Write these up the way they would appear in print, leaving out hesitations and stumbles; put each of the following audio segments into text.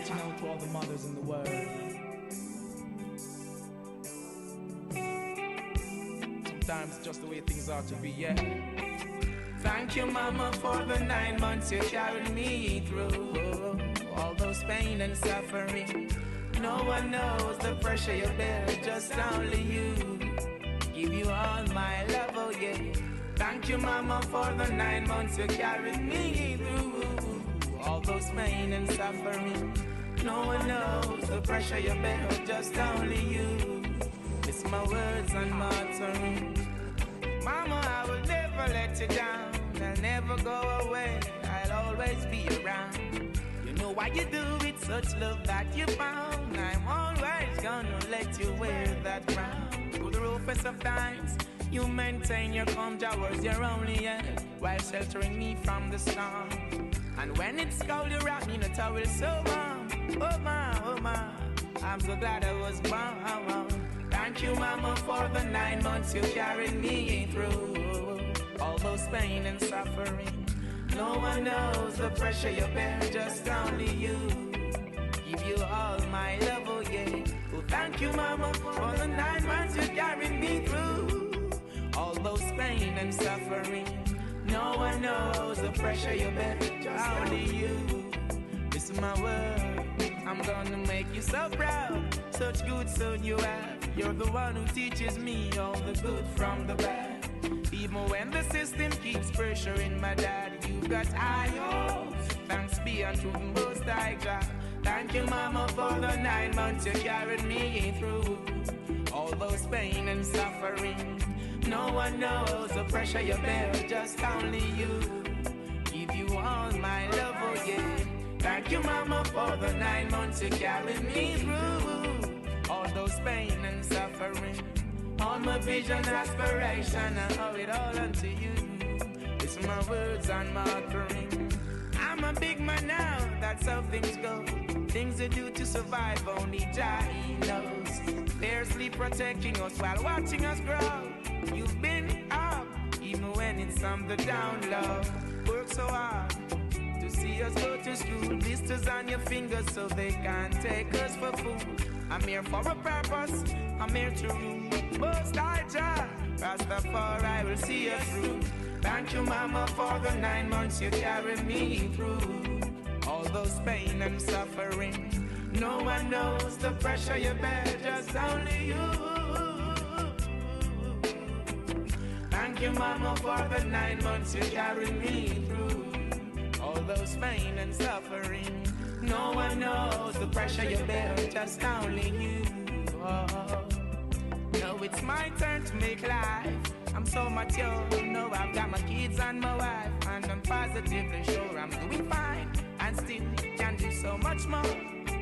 reaching out to all the mothers in the world. Sometimes just the way things ought to be, yeah. Thank you, Mama, for the 9 months you carried me through. All those pain and suffering. No one knows the pressure you bear, just only you. Give you all my love, oh yeah. Thank you, Mama, for the 9 months you carried me through. All those pain and suffering. No one knows the pressure you bear, just only you. It's my words and my offering. Mama, I will never let you down. I'll never go away. I'll always be around. You know why you do it, such love that you found. I'm always gonna let you wear that crown. Through the roughest of times, you maintain your calm towards your only end, while sheltering me from the storm. And when it's cold, you wrap me in a towel so warm. Oh my, I'm so glad I was born. Thank you, Mama, for the 9 months you carried me through. All those pain and suffering. No one knows the pressure you bear, just only you. Give you all my love, oh yeah. Oh, thank you, Mama, for the 9 months you carried me through. All those pain and suffering. No one knows the pressure you bear, just only you. This is my word. I'm gonna make you so proud. Such good son you have. You're the one who teaches me all the good from the bad. Even when the system keeps pressuring my dad, you've got high hopes. Thanks be unto the Most High God. Thank you, Mama, for the 9 months you carried me through. All those pain and suffering. No one knows the pressure you bear, just only you. Give you all my love, oh yeah. Thank you, Mama, for the 9 months you carried me through. All those pain and suffering. All my vision, aspiration, I owe it all unto you. It's my words and my offering. I'm a big man now, that's how things go. Things they do to survive, only Jah knows. Fiercely protecting us while watching us grow. You've been up, even when it's on the down low. Work so hard to see us go to school. Blisters on your fingers so they can't take us for food. I'm here for a purpose, I'm here to rule. Most High Jah, Rastafari will see us through. Thank you, Mama, for the 9 months you carried me through. All those pain and suffering. No one knows the pressure you bear, just only you. Thank you, Mama, for the 9 months you carried me through. All those pain and suffering. No one knows the pressure you bear, just only you. Oh. Now it's my turn to make life. I'm so mature, know I've got my kids and my wife, and I'm positively sure I'm doing fine, and still can do so much more.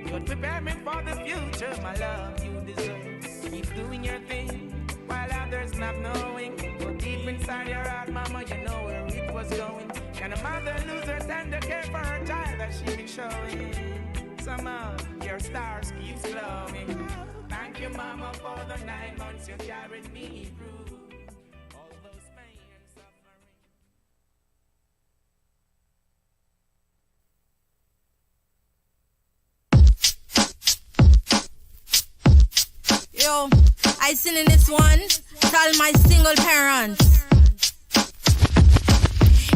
You're preparing for the future, my love, you deserve. Keep doing your thing, while others not knowing. But deep inside your heart, Mama, you know where it was going. Can a mother lose her tender care for her child that she been showing? Somehow, your stars keep glowing. Thank you, Mama, for the 9 months you carried me through. All those pain and suffering. Yo, I sing in this one to all my single parents.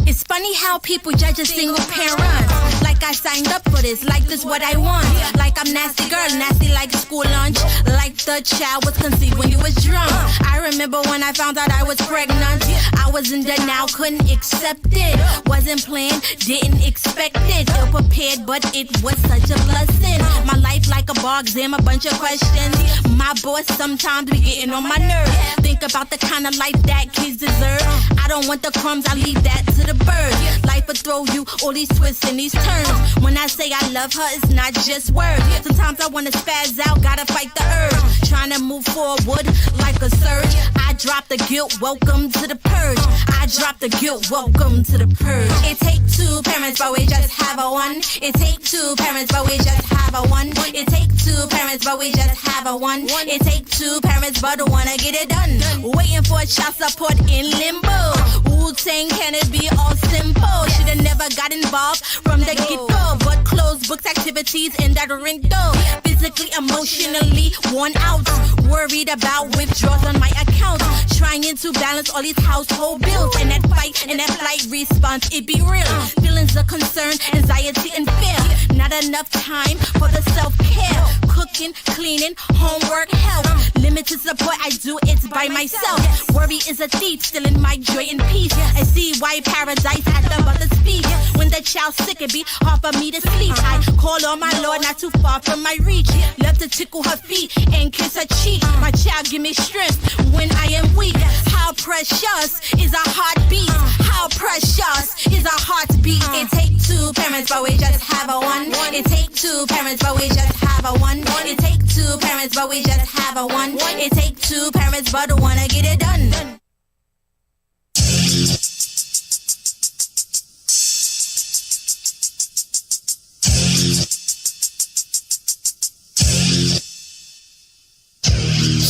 It's funny how people judge a single parent. Like I signed up for this, like this what I want. Like I'm nasty girl, nasty like school lunch. Like the child was conceived when you was drunk. I remember when I found out I was pregnant. I was in denial, couldn't accept it. Wasn't planned, didn't expect it. Ill prepared, but it was such a blessing. My life like a bar exam, a bunch of questions. My boss sometimes be getting on my nerves. Think about the kind of life that kids deserve. I don't want the crumbs, I leave that to the birds. Life will throw you all these twists and these turns. When I say I love her, it's not just words. Sometimes I wanna spaz out, gotta fight the urge. Trying to move forward like a surge. I drop the guilt, welcome to the purge. I drop the guilt, welcome to the purge. It take 2 parents, but we just have a one. It take 2 parents, but we just have a one. It take 2 parents, but we just have a one. It take 2 parents, but wanna get it done. Waiting for child support in limbo. Wu-Tang, can it be all simple? Should've never got involved from the get-go. But closed books activity cavities in that window. Physically, emotionally worn out, worried about withdrawals on my account, trying to balance all these household bills. And that fight and that flight response, it be real. Feelings of concern, anxiety and fear. Not enough time for the self-care. Cooking, cleaning, homework, health. Limited support, I do it by myself. Worry is a thief, stealing my joy and peace. I see why paradise at the mother's feet. When the child's sick, it be hard for me to sleep. I call on my Lord, not too far from my reach. Love to tickle her feet and kiss her cheek. My child give me strength when I am weak. How precious is our heartbeat. How precious is our heartbeat. It take two parents, but we just have a one. It take two parents, but we just have a one. It take two parents, but we just have a one. It take two parents, but wanna get it done.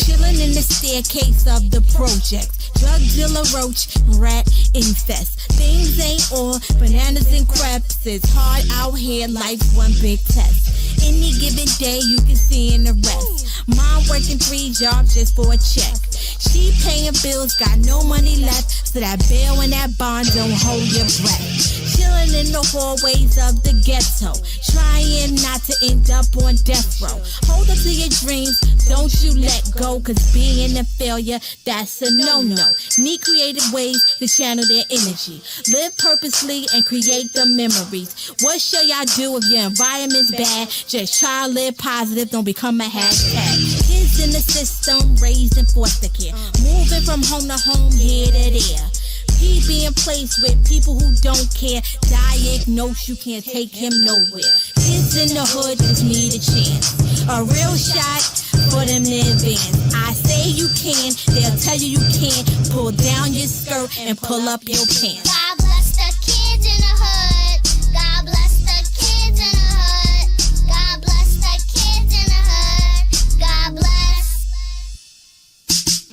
Chilling in the staircase of the project. Drug dealer, roach, rat infest. Things ain't all bananas and crepes. It's hard out here, life's one big test. Any given day you can see in the rest. Mom working 3 jobs just for a check. She paying bills, got no money left. So that bail and that bond don't hold your breath. Chilling in the hallways of the ghetto, trying not to end up on death row. Hold on to your dreams, don't you let go. Cause being a failure, that's a no-no. Need creative ways to channel their energy. Live purposely and create the memories. What shall y'all do if your environment's bad? Just try to live positive, don't become a hashtag. Kids in the system, raised in foster care. Moving from home to home, here to there. He being placed with people who don't care. Diagnose, you can't take him nowhere. Kids in the hood just need a chance. A real shot for them in advance. I say you can, they'll tell you you can't. Pull down your skirt and pull up your pants. God bless the kids in the hood. God bless the kids in the hood. God bless the kids in the hood. God bless.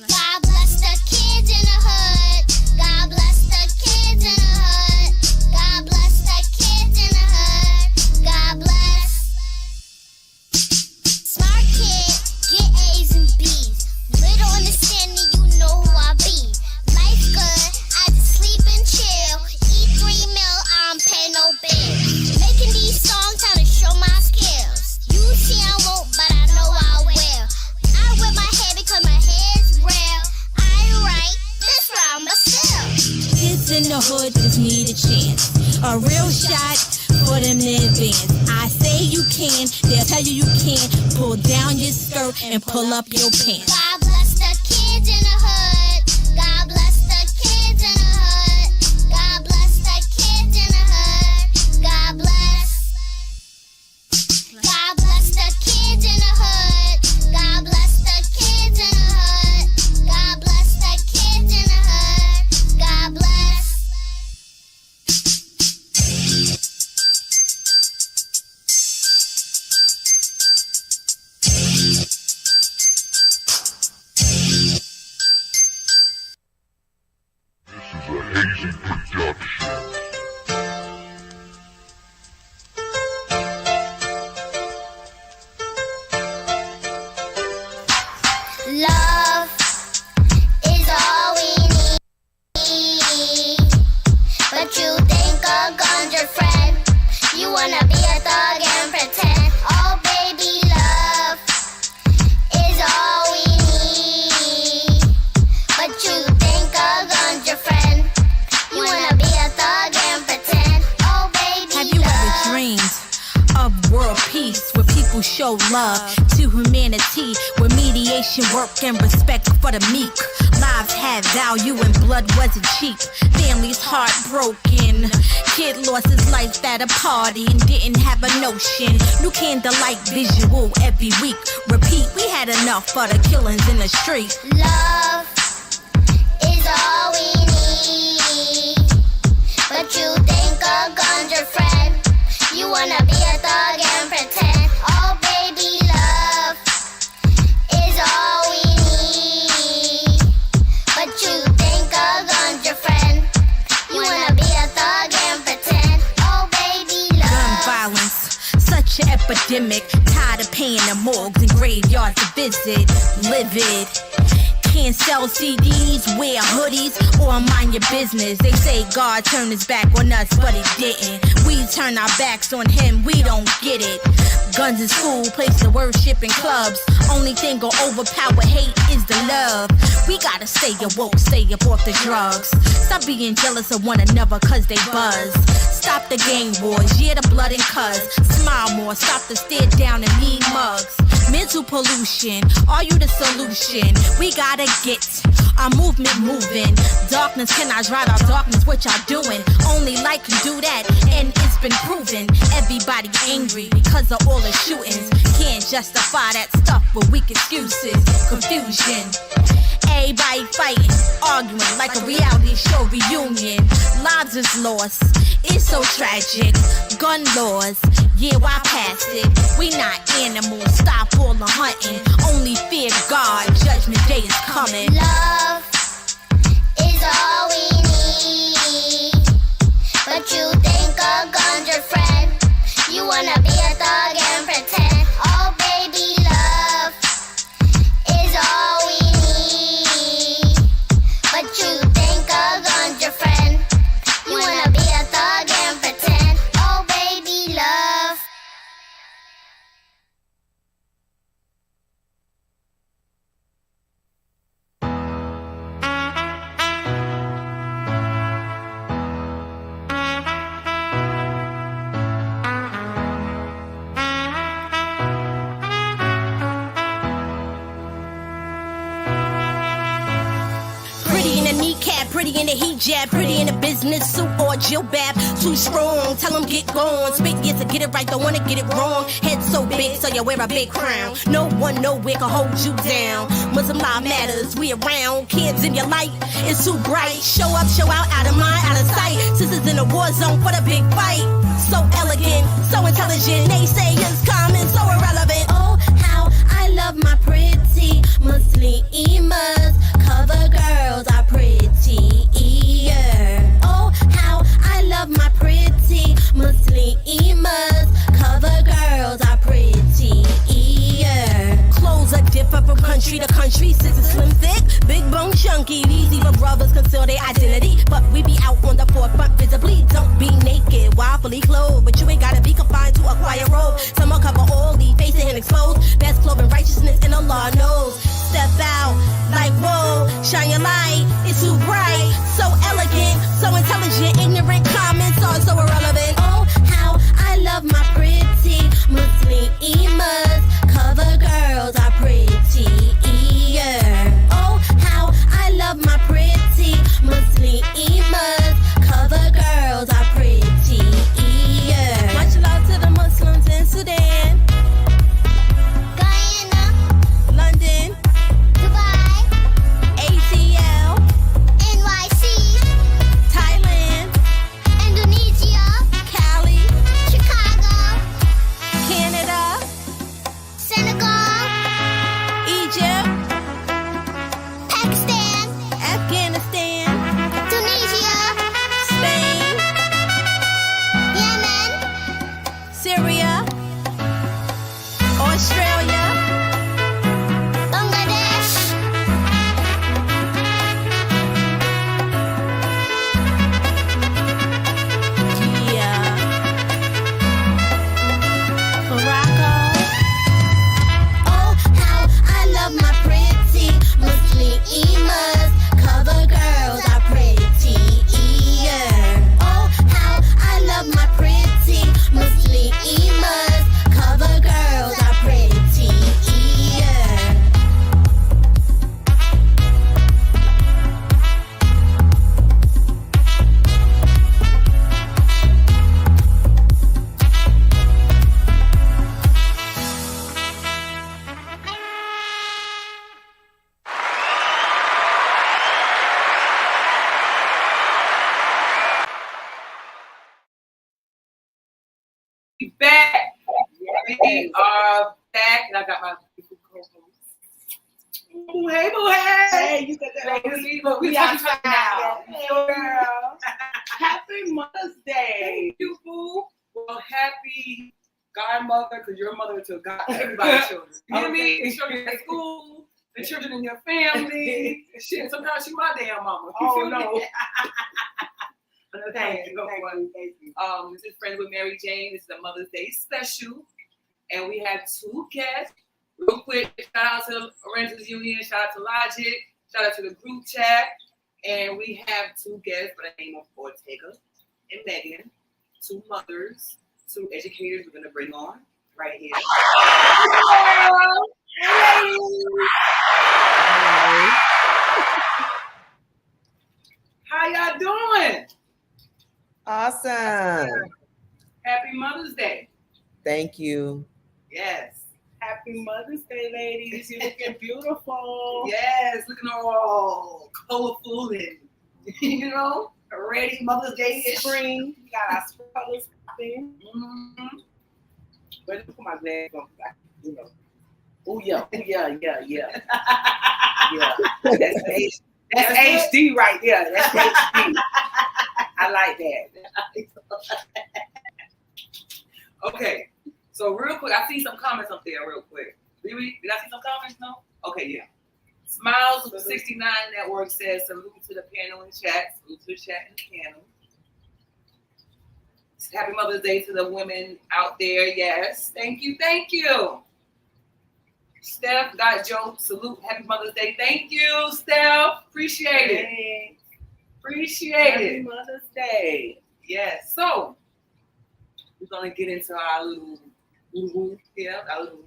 God bless the kids in the hood. God bless the kids in the hood. God bless the kids in the hood. God bless. Smart kid, get A's and B's. Little understanding, you know who I be. Life good, I just sleep and chill. Eat 3 meal, I don't pay no bill. Making these songs, how to show my skills. You see I won't, but I know I will. I whip my hair because my hair's real. I write this round myself. Kids in the hood just need a chance. A real shot for them in advance. I say you can, they'll tell you you can't. Pull down your skirt and pull up your pants. God bless the kids in the hood. God bless the kids in the hood. God bless the kids in the hood. God bless. God bless the kids in the hood. God bless the kids in the hood. God bless the kids in the hood. God bless. Hazy Production. Love is all we need. But you think a gun's your friend. You wanna be a thug and pretend. Oh baby, love is all we need. But you think a gun's your friend. You wanna be a thug and pretend. Oh baby, Have you ever dreamed of world peace where people show love to humanity, where mediation work and respect for the meek? Lives had value and blood wasn't cheap. Families heartbroken. Kid lost his life at a party and didn't have a notion. New candlelight visual every week. Repeat, we had enough for the killings in the street. love is all we need. But you think a gun's your friend. You wanna be a thug and pretend. Oh baby, love is all we need. But you think a gun's your friend. You wanna be a thug and pretend. Oh baby, Gun love. violence, such dementia epidemic. Tired of paying the morgues and graveyards to visit. Livid. Can't sell CDs, wear hoodies, or mind your business. They say God turned his back on us, but he didn't. We turn our backs on him, we don't get it. Guns in school, place to worship in clubs. Only thing gon' overpower hate is the love. We gotta stay awoke, stay up off the drugs. Stop being jealous of one another cause they buzz. Stop the gang wars, yeah, the blood and cuz. Smile more, stop the stare down and mean mugs. Mental pollution, are you the solution? We gotta get our movement moving. Darkness cannot drive our darkness, what y'all doing? Only light can do that, and it's been proven. Everybody angry because of all the shootings. Can't justify that stuff with weak excuses. Confusion. Everybody fighting, arguing like a reality show reunion. Lives is lost, it's so tragic. Gun laws, yeah, why pass it? We not animals, stop all the hunting. Only fear God, judgment day is coming. Love is all we need, but you think a gun's your friend. You wanna be a thug and pretend. Oh baby, love is all we need, but you think a gun's your friend. You wanna be a thug and pretend. Oh baby, love. Pretty in the kneecap, pretty in the hijab, pretty in the business suit or jilbab. Too strong, tell them get gone. Spit yes to get it right, don't wanna get it wrong. Head so big, so you wear a big crown. No one nowhere can hold you down. Muslim law matters, we around. Kids in your light, it's too bright. Show up, show out of mind, out of sight. Sisters in the war zone for the big fight. So elegant, so intelligent. Naysayers common, so irrelevant. Oh, how I love my pretty Muslimas. Cover girls are prettier. Oh, how I love my pretty Muslimas. Cover girls are prettier. Clothes are different from country to country. Sisters slim thick, big bone chunky. Easy for brothers conceal their identity, but we be out on the forefront visibly. Don't be naked, while fully clothed, but you ain't gotta be confined to a quiet robe. Some will cover all, leave face and exposed. Best clothing, righteousness, and Allah knows. Step out like whoa, shine your light, it's too bright. So elegant, so intelligent, ignorant comments are so irrelevant. Oh, how I love my pretty Muslimas. Cover girls are prettier. Oh, how I love my pretty Muslimas. Cover girls are prettier. Much love to the Muslims in Sudan, Guyana, London, Dubai, ATL, NYC, Thailand, Indonesia, Cali, Chicago, Canada, Senegal, Egypt, Pakistan, Afghanistan, Tunisia, Spain, Yemen, Syria, Australia, Bangladesh, yeah, Morocco. Oh, how I love my pretty Muslimas. Cover girls are prettier. Oh, how I love my pretty Muslimas. Cover girls are prettier. Back. We are back, and I got my beautiful co-host. Ooh, hey, boo, hey. Hey, you said that. We are now. Hey, girl. Happy Mother's Day. Thank you, boo. Well, happy godmother because you're a mother to God, everybody's children. You hear me? The children at school, the children in your family. Shit, sometimes she my damn mama. Oh no. Thank you. This is Friends with Mary Jane. This is a Mother's Day special. And we have 2 guests. Real quick, shout out to Renters Union, shout out to Logic, shout out to the group chat. And we have 2 guests by the name of Ortaeag and Meghan, 2 mothers, 2 educators we're going to bring on right here. How y'all doing? Awesome. Happy Mother's Day. Thank you. Yes. Happy Mother's Day, ladies. You're looking beautiful. Yes, looking all colorful and, you know, ready. Mother's Day is Spring. We got our colors popping. Mm-hmm. But look at my glasses on. You know. Oh, yeah. Yeah. That's HD right there. That's HD. I like that. Okay. So real quick, I see some comments up there real quick. Did I see some comments? No? Okay, yeah. Smiles of 69 Network says salute to the panel and chat. Salute to the chat and the panel. Happy Mother's Day to the women out there. Yes. Thank you. Steph got jokes. Salute. Happy Mother's Day. Thank you, Steph. Appreciate it. Happy Mother's Day. Yes. So we're gonna get into our little our little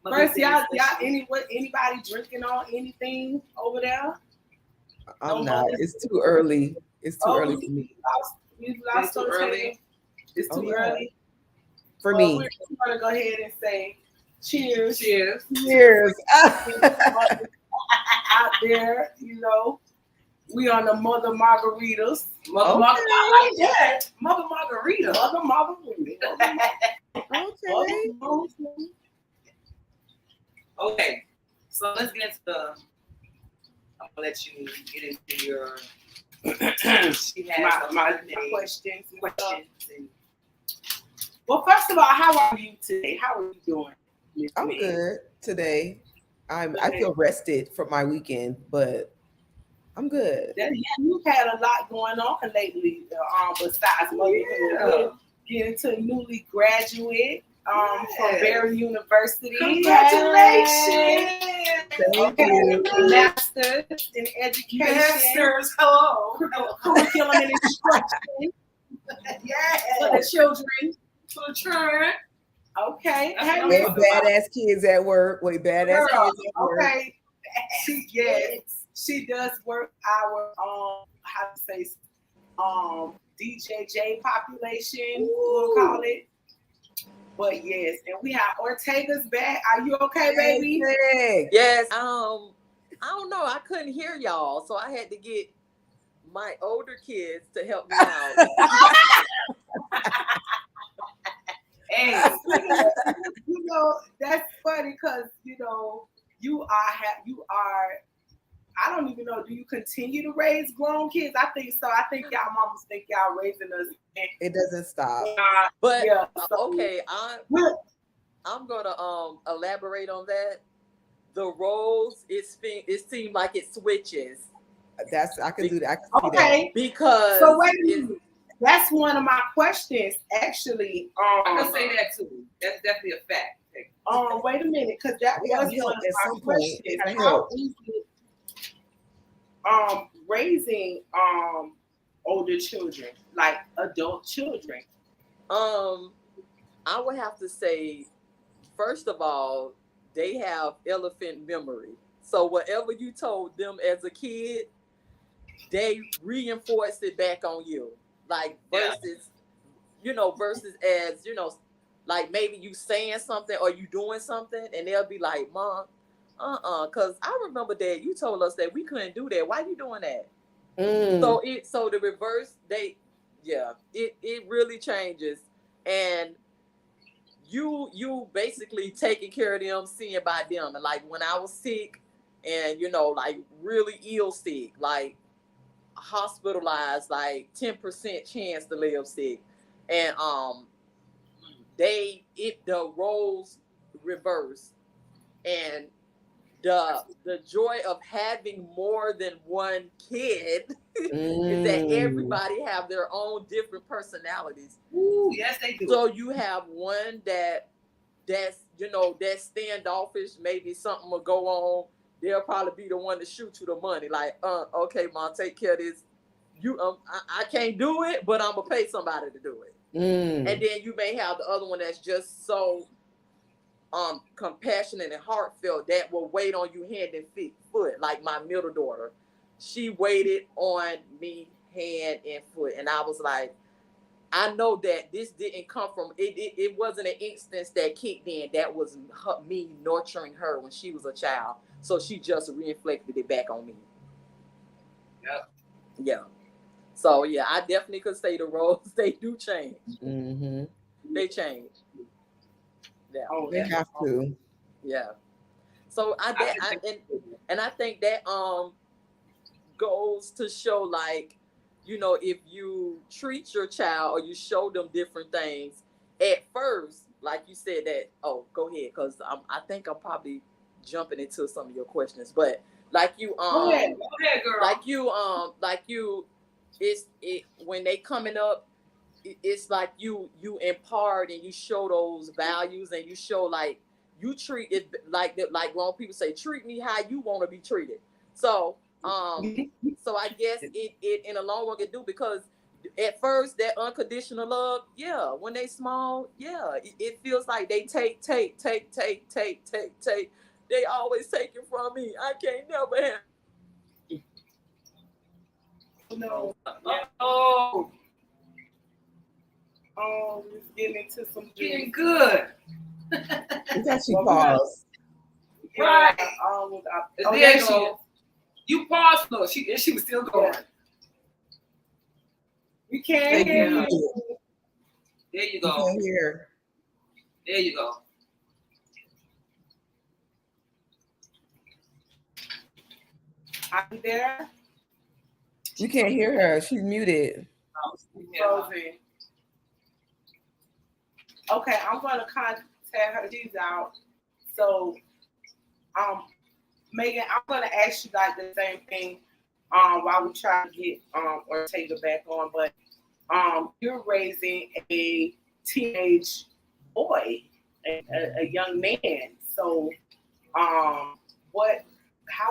First, y'all anybody drinking on anything over there? I'm not. It's too early. It's too early for me. It's too early. It's too early for me. We're gonna go ahead and say cheers. Cheers. Out there, you know, we on the Mother Margaritas. Mother Margarita. I like that. Mother Margarita. Okay. Okay. So let's get into I'm gonna let you get into your she has my questions. Well, first of all, how are you today? How are you doing? I'm good today. I feel rested from my weekend, but I'm good. You've had a lot going on lately. Besides motherhood, getting to newly graduate from Barry University. Congratulations! Thank you. Masters in education. Masters, hello. Curriculum and instruction. Yes. For the children. For the children. Okay. Way badass kids at work. Way badass kids at work. Okay. She does work our DJJ population, we'll call it. But yes, and we have Ortaeag's back. Are you okay, baby? Yes. I don't know. I couldn't hear y'all, so I had to get my older kids to help me out. Hey, you know, that's funny because you know you are. I don't even know. Do you continue to raise grown kids? I think so. I think y'all mamas think y'all raising us. It doesn't stop. But yeah, okay, I'm gonna elaborate on that. The roles, it seemed like it switches. I can do that. I can see that. Because so wait a minute. That's one of my questions, actually. I can say that too. That's definitely a fact. Wait a minute, because that was one of my questions. How is it raising older children, like adult children? I would have to say, first of all, they have elephant memory. So whatever you told them as a kid, they reinforce it back on you. Like versus as, you know, like maybe you saying something or you doing something and they'll be like, Mom, because I remember that you told us that we couldn't do that. Why you doing that? So the reverse, it really changes. And you basically taking care of them, seeing about them. And like when I was sick and, you know, like really ill sick, like hospitalized, like 10% chance to live sick. And the roles reverse, and the joy of having more than one kid is that everybody have their own different personalities. Ooh, yes, they do. So you have one that's that's standoffish. Maybe something will go on. They'll probably be the one to shoot you the money. Like, okay, mom, take care of this. I can't do it, but I'm gonna pay somebody to do it. And then you may have the other one that's just so compassionate and heartfelt that will wait on you hand and foot. Like my middle daughter, she waited on me hand and foot, and I was like, I know that this didn't come from it. It wasn't an instance that kicked in. That was me nurturing her when she was a child. So she just reflected it back on me. Yep. Yeah. So yeah, I definitely could say the roles they do change. Mm-hmm. They change. Yeah. Oh, they have to. Yeah. So I think that goes to show, like, if you treat your child or you show them different things at first, like you said that. Oh, go ahead, because I think I'm probably jumping into some of your questions, but like you go ahead, girl. like you it's when they coming up, it's like you impart and you show those values, and you show, like, you treat it like grown people say, treat me how you want to be treated. So so I guess it in a long run can do, because at first that unconditional love, yeah, when they small, yeah, it feels like they take. They always taking from me. I can't never have. No. Oh, It's getting into some getting good. It's actually pause. Right. There she is. You paused. No, she was still going. Yeah. We can't hear you. There you You go. can't hear. There you go. Are you there? You can't hear her. She's muted. Frozen. Okay, I'm gonna contact her. She's out. So, Megan, I'm gonna ask you like the same thing. While we try to get Ortaeag back on, but you're raising a teenage boy, a young man. So, how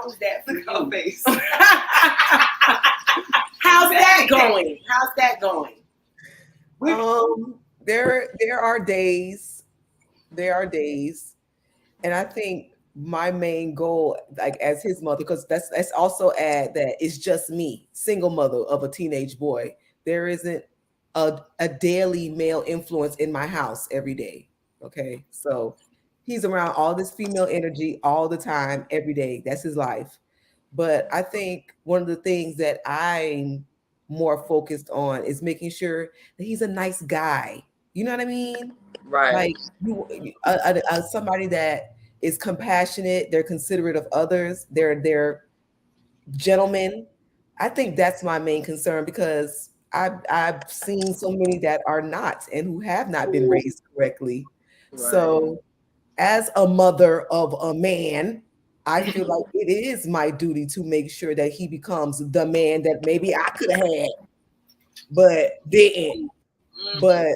is that for you? Face. How's that going? There are days, and I think my main goal, like as his mother, because that's also add that it's just me, single mother of a teenage boy. There isn't a daily male influence in my house every day. Okay, so he's around all this female energy all the time, every day. That's his life. But I think one of the things that I'm more focused on is making sure that he's a nice guy. You know what I mean? Right. Like somebody that is compassionate, they're considerate of others, they're gentlemen. I think that's my main concern, because I've seen so many that are not, and who have not been raised correctly. Right. So as a mother of a man, I feel like it is my duty to make sure that he becomes the man that maybe I could have had, but didn't. But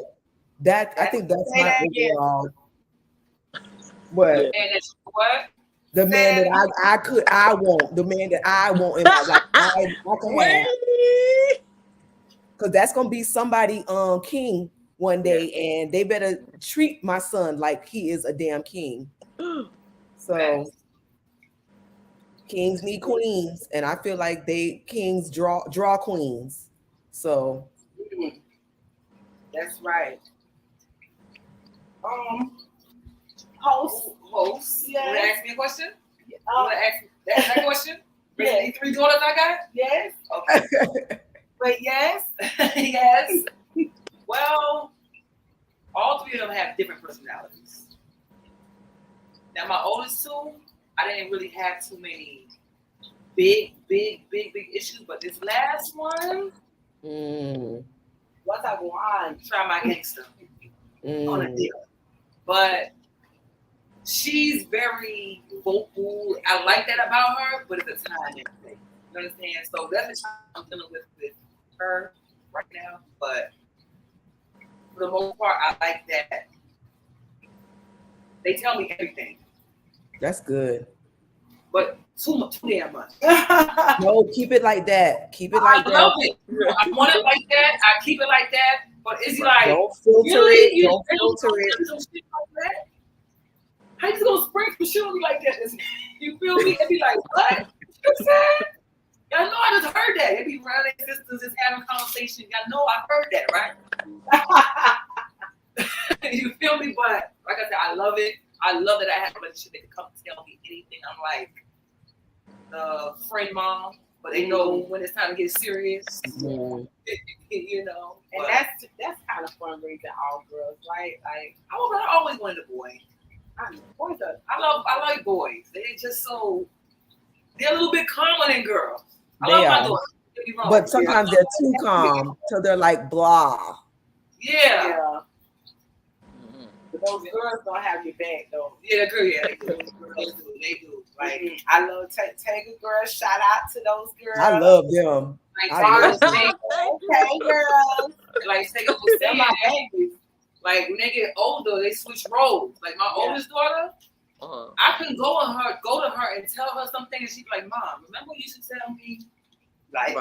I think that's my overall. What? The man that I want, the man that I want in my life, I can have. Because that's gonna be somebody king one day, and they better treat my son like he is a damn king. So kings need queens, and I feel like kings draw queens. So that's right. Host. Yeah. You want to ask me a question? You want to ask that question? Yeah. 3 daughters I got? Yes. Okay. But yes. Yes. Well, all 3 of them have different personalities. Now, my oldest 2, I didn't really have too many big issues, but this last one, what's that one? Try my gangster. on a deal. But she's very vocal. I like that about her, but it's a time and place. You understand? So that's the time I'm dealing with her right now. But for the most part, I like that. They tell me everything. That's good. But too damn much. No, keep it like that. Keep it like I that. love it. I want it like that. I keep it like that. But is he like, don't filter really? it? You Don't really filter gonna it. do some shit like that? How you gonna sprinkle shit on me like that? You feel me? And be like, what? You said? Y'all know I just heard that. They be around their sisters just having conversation. Y'all know I heard that, right? You feel me? But like I said, I love it. I love that I have a relationship that can come tell me anything. I'm like friend mom, but they know when it's time to get serious. You know. And that's kind of fun raising all girls, right? Like I always wanted a boy. I like boys. They're just so they're a little bit calmer than girls. I love my daughter. Don't get me wrong. But sometimes they're too calm, so they're like blah. Yeah. But those girls don't have your back though. Yeah, girl. Yeah, they do. They do. Like I love Tega girls. Shout out to those girls. I love them. like Okay, girls. like take up with They're my babies. like when they get older, they switch roles. Like my oldest daughter, I can go to her and tell her something, and she'd be like, "Mom, remember you used to tell me?" Like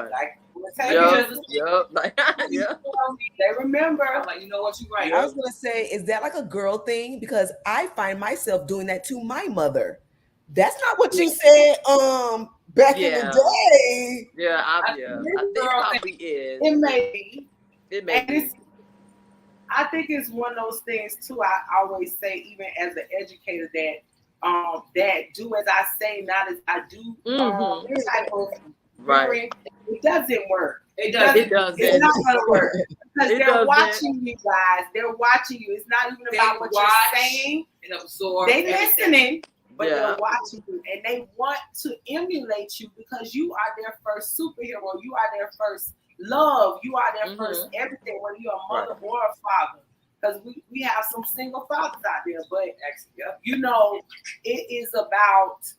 they remember. I'm like, you know what, you right. I was gonna say, is that like a girl thing? Because I find myself doing that to my mother. That's not what you said back in the day. Yeah, I think probably is. It may be. It may be. I think it's one of those things too. I always say, even as an educator, that do as I say, not as I do. Type of right. It doesn't work. It doesn't. It's not gonna work because they're watching you guys. They're watching you. It's not even about what you're saying. And absorb. They listening, but they're watching you, and they want to emulate you because you are their first superhero. You are their first love. You are their first everything, whether you're a mother or a father. Because we have some single fathers out there, but you know, it is about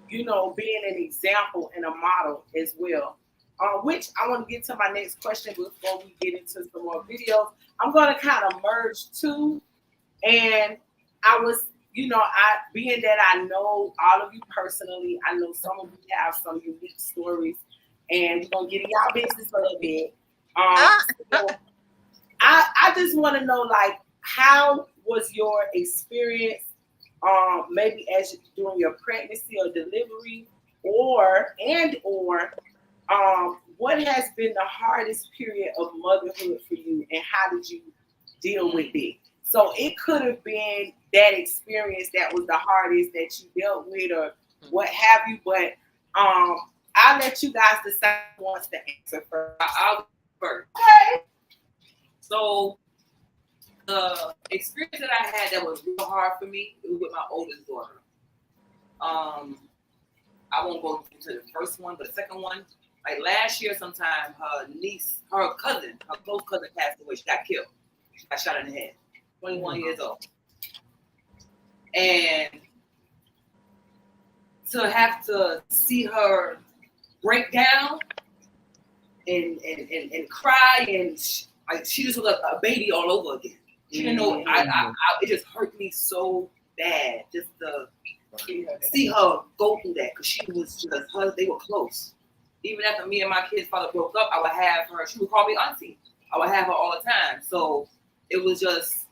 you know, being an example and a model as well. Which I want to get to my next question before we get into some more videos. I'm going to kind of merge two, and I was, you know, being that I know all of you personally, I know some of you have some unique stories, and we're gonna get in y'all business a little bit. So I just want to know, like, how was your experience, maybe as during your pregnancy or delivery, or what has been the hardest period of motherhood for you, and how did you deal with it? So it could have been that experience that was the hardest that you dealt with, or what have you. But I'll let you guys decide who wants to answer first. I'll go first. Okay. So the experience that I had that was real hard for me was with my oldest daughter. I won't go into the first one, but the second one, like last year sometime, her close cousin passed away. She got killed. She got shot in the head. 21 years old. And to have to see her break down and cry, and she just was a baby all over again. She didn't know. It just hurt me so bad just to see her go through that, because she was just they were close. Even after me and my kid's father broke up, I would have her. She would call me auntie. I would have her all the time. So it was just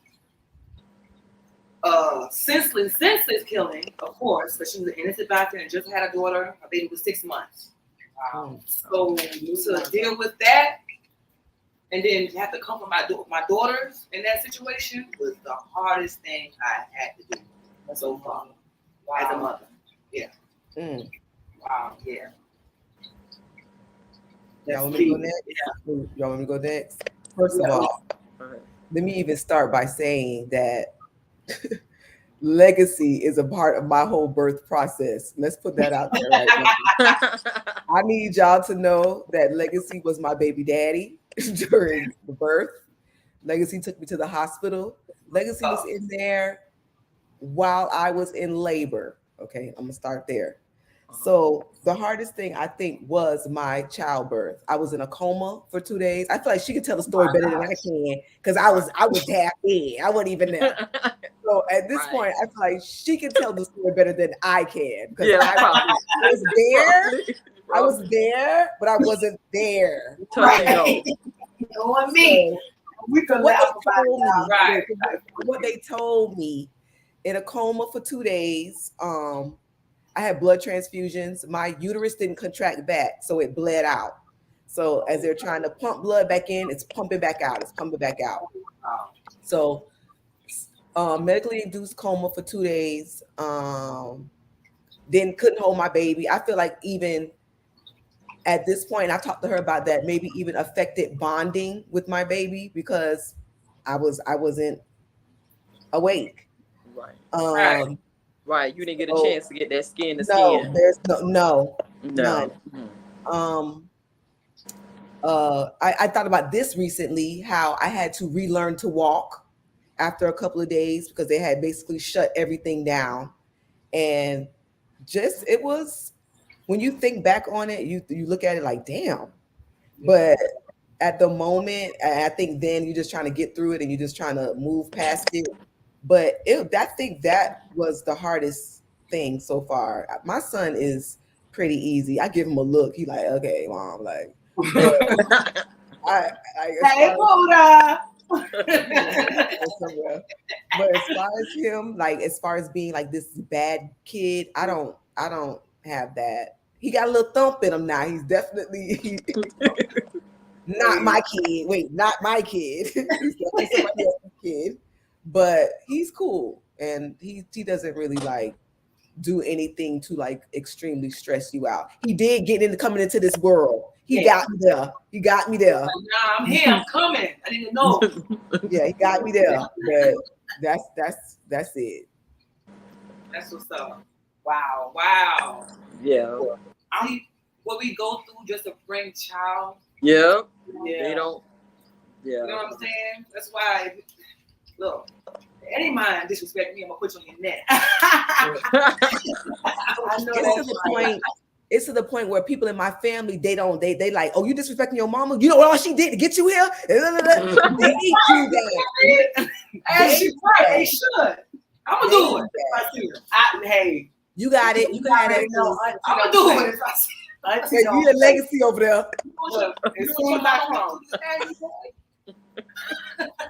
senseless killing, of course, because she was an innocent bystander and just had a daughter. Her baby was 6 months. So to deal with that, and then have to comfort my daughters in that situation was the hardest thing I had to do so far as a mother. Yeah. Wow. Yeah. Y'all want me to go next? Yeah. Y'all want me to go next? First of all, let me even start by saying that legacy is a part of my whole birth process. Let's put that out there right now. I need y'all to know that Legacy was my baby daddy during the birth. Legacy took me to the hospital. Legacy was in there while I was in labor. Okay, I'm gonna start there. So the hardest thing I think was my childbirth. I was in a coma for 2 days. I feel like she could tell the story better than I can because I was half dead. I wasn't even there. So at this point, I feel like she can tell the story better than I can because I was there. I was there, but I wasn't there. Right. On me. We can laugh about it. Right. What they told me, in a coma for 2 days. I had blood transfusions. My uterus didn't contract back, so it bled out. So as they're trying to pump blood back in, it's pumping back out. It's pumping back out. So medically induced coma for 2 days. Then couldn't hold my baby. I feel like even at this point, I talked to her about that, maybe even affected bonding with my baby because I wasn't awake. Right. Right. You didn't get a chance to get that skin to no, skin. There's none. I thought about this recently, how I had to relearn to walk after a couple of days because they had basically shut everything down. And just, it was, when you think back on it, you look at it like, damn. But at the moment, I think then you're just trying to get through it and you're just trying to move past it. But I think that was the hardest thing so far. My son is pretty easy. I give him a look. He like, okay, mom, like. Hey, Buddha. But as far as him, like as far as being like this bad kid, I don't have that. He got a little thump in him now. He's definitely not my kid. Wait, not my kid. He's definitely somebody else's kid. But he's cool, and he doesn't really like do anything to like extremely stress you out. He did get into coming into this world. He got me there. He got me there. Nah, I'm here. I'm coming. I didn't know. Yeah, he got me there. But that's it. That's what's up. Wow. Yeah. What we go through just to bring child. Yeah. They don't. Yeah. You know what I'm saying? That's why. Look, any mind disrespect me, I'm gonna put you on your neck. I know it's to the point where people in my family, they like, oh, you disrespecting your mama? You know what all she did to get you here? They do that. And she's right. They should. I'm gonna do it. Hey, you got it. You got it. I'm gonna do it. Hey, you the legacy over there. As soon as I come,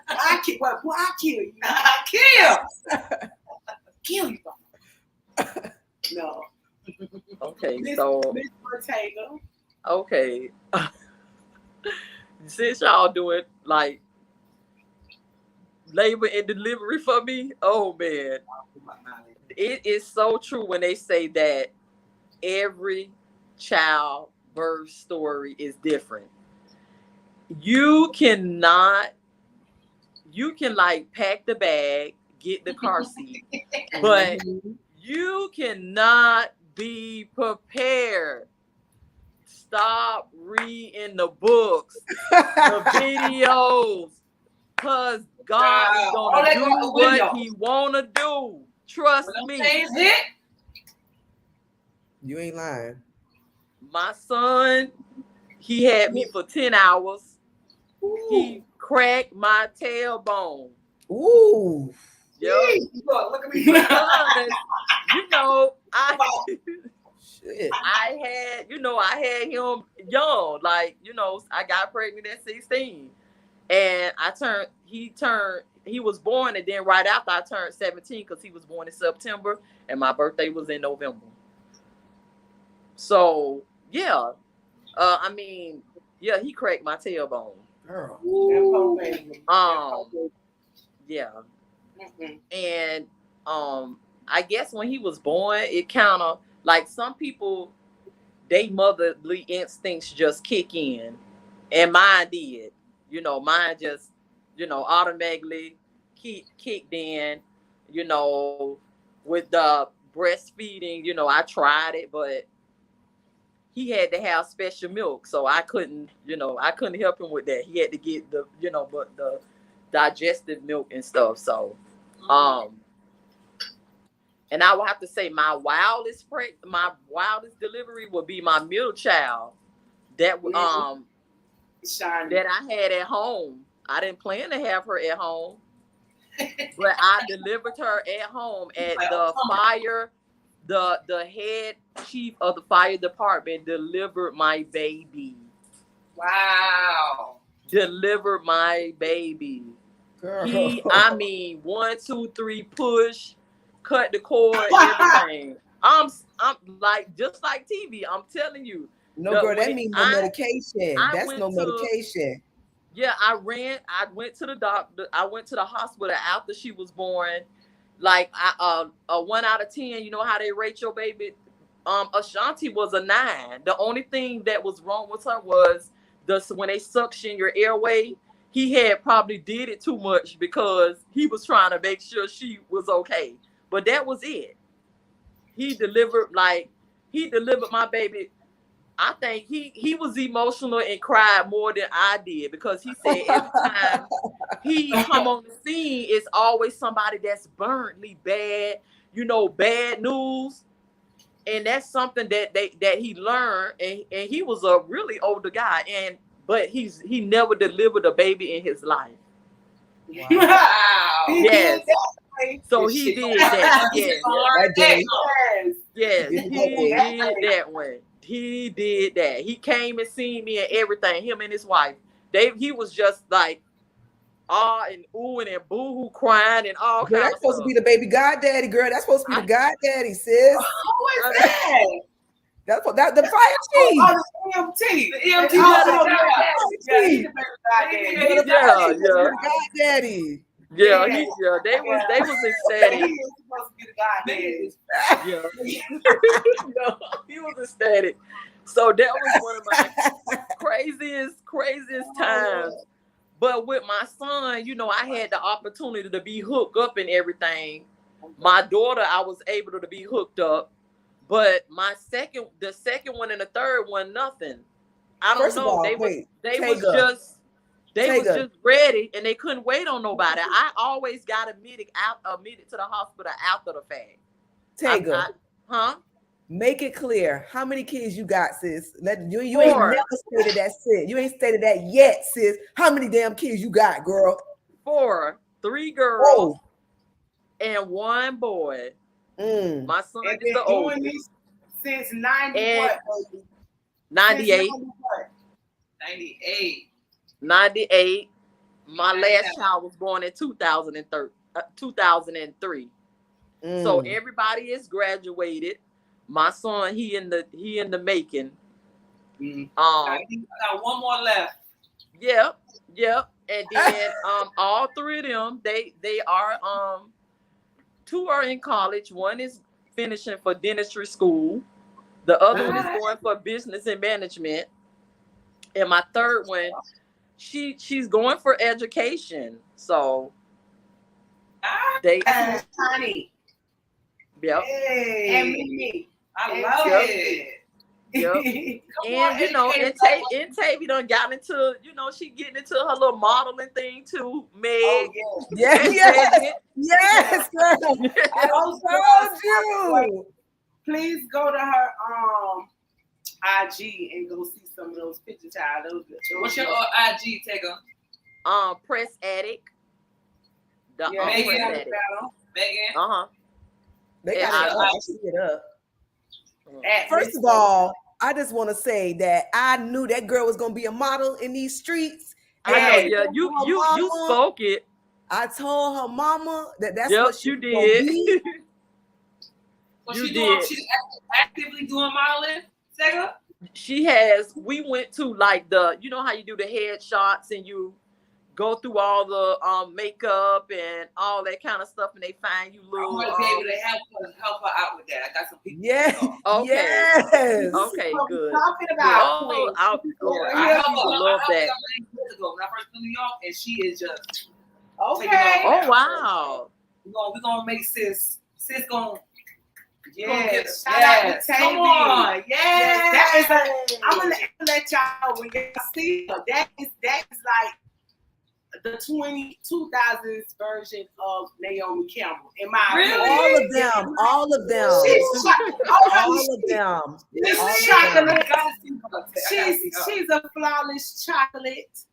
I kill. Well, I kill you. I kill you. No. Okay, so Miss Ortaeag. Okay. Since y'all doing like labor and delivery for me, oh man, it is so true when they say that every child birth story is different. You can like pack the bag, get the car seat, but you cannot be prepared. Stop reading the books, the videos, because God is gonna do what He wanna do. Trust me. You ain't lying. My son, he had me for 10 hours. Ooh. He cracked my tailbone. Ooh. Yep. Look at me. Because, I had him young. Like, I got pregnant at 16. And he was born, and then right after I turned 17, because he was born in September, and my birthday was in November. So, yeah. He cracked my tailbone. Girl. Yeah. And I guess when he was born, it kind of like some people, they motherly instincts just kick in, and mine did. Mine just, automatically kicked in. With the breastfeeding, I tried it, but he had to have special milk, so I couldn't help him with that. He had to get the, but digestive milk and stuff. So, and I would have to say my wildest delivery would be my middle child. That that I had at home. I didn't plan to have her at home, but I delivered her at home at the fire. The head chief of the fire department delivered my baby. Wow. Delivered my baby. Girl. He, I mean, 1, 2, 3, push, cut the cord, everything. I'm like, just like TV. I'm telling you. No, girl, that means no medication. That's no medication. Yeah, I went to the doctor. I went to the hospital after she was born. Like, a 1 out of 10, you know how they rate your baby? Ashanti was a 9. The only thing that was wrong with her was when they suction your airway, he had probably did it too much because he was trying to make sure she was okay. But that was it. He delivered my baby. I think he was emotional and cried more than I did because he said every time he come on the scene, it's always somebody that's burnedly bad, bad news. And that's something that he learned, and he was a really older guy, but he never delivered a baby in his life. Wow. Yes. So he did that. Yes. Yes. He did that one. He did that. He came and seen me and everything. Him and his wife. He was just like and oohing and boo-hoo crying and all kinds of stuff. That's supposed to be the baby goddaddy, girl. That's supposed to be the goddaddy, sis. Who is that? That's what the fire chief. Oh, the EMT. The EMT. The goddaddy. Yeah, they was ecstatic. He is supposed to be the goddaddy. Yeah. No, he was ecstatic. So that was one of my craziest times. But with my son, I had the opportunity to be hooked up and everything. My daughter, I was able to be hooked up. But the second one and the third one, nothing. I don't know. They was just ready and they couldn't wait on nobody. I always got admitted to the hospital after the fact. Tega, make it clear how many kids you got, sis. You ain't never stated that, sis. You ain't stated that yet, sis. How many damn kids you got, girl? 4, 3 girls and 1 boy. My son is the oldest. Since 98. 98. My last child was born in 2003. So everybody is graduated. My son, he in the making. Got 1 more left. Yep. And then all 3 of them, they are 2 are in college. 1 is finishing for dentistry school. The other one is going for business and management. And my third one, she's going for education. So they Tiny. Yep. Hey. And me. I love it. Yep. And Tavy done got into, she getting into her little modeling thing too. Meg. Oh, yes, girl. I told you. Please go to her IG and go see some of those pictures. What's your IG, Tega? Press Addict. Meghan. They got to it up. First of all, I just want to say that I knew that girl was gonna be a model in these streets. I know, you spoke it. I told her mama that's what she did. She's actively doing modeling, Sega? She has. We went to like how you do the headshots and you go through all the makeup and all that kind of stuff, and they find you little. I want to be able to help her out with that. I got some people. Yes. Okay. Yes. Okay. Good. Talking about I love that. When I first came to New York, and she is just okay. Oh wow. We're gonna make sis gonna. Yes. Shout out to Come on. Yes. I'm gonna let y'all when y'all see her. That is like the 2000s version of Naomi Campbell. In my Really? opinion. All of them. She's chocolate. She's a flawless chocolate.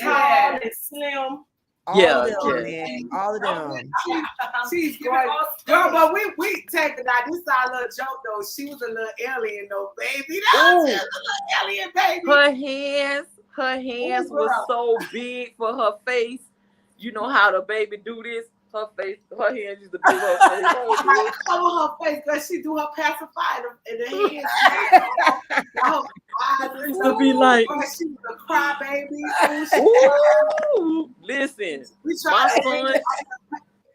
Tall and slim. All of them, man. All of them. She's great. Girl, but we take it out. This is our little joke though. She was a little alien though, baby. That was a little alien baby. Her hands was so big for her face. You know how the baby do this? Her hands used to be her face. I cover her face because she do her pacifier in the hands. Her eyes to be like, she was a crybaby. Listen, my son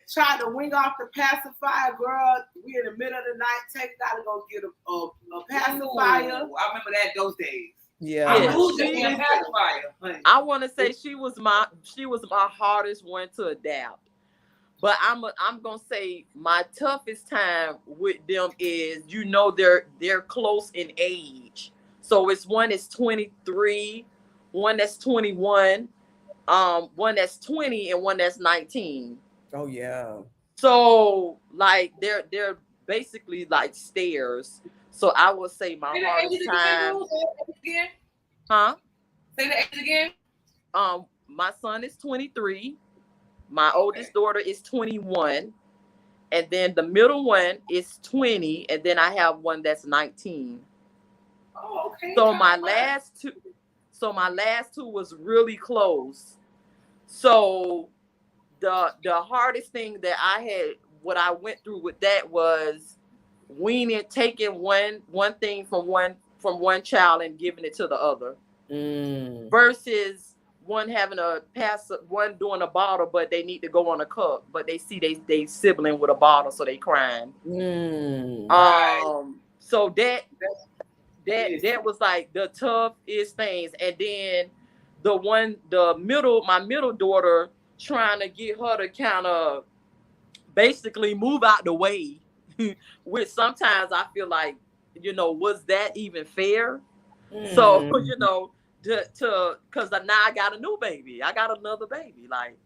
tried to wing off the pacifier, girl. We in the middle of the night, take it out to go get a pacifier. I remember that those days. Yeah. I want to say she was my hardest one to adapt. But I'm gonna say my toughest time with them is, you know, they're close in age. So it's one that's 23, one that's 21, one that's 20, and one that's 19. Oh yeah. So like they're basically like stairs. So I would say my hardest time. Huh? Say the age again. My son is 23. My oldest daughter is 21, and then the middle one is 20, and then I have one that's 19. Oh, okay. So my last two was really close. So the hardest thing that I had, what I went through with that was taking one thing from one child and giving it to the other, versus one having one doing a bottle, but they need to go on a cup, but they see they sibling with a bottle, so they crying. So that was like the toughest things. And then my middle daughter, trying to get her to kind of basically move out the way, which sometimes I feel like, you know, was that even fair? So, you know, because now I got a new baby. I got another baby. Like,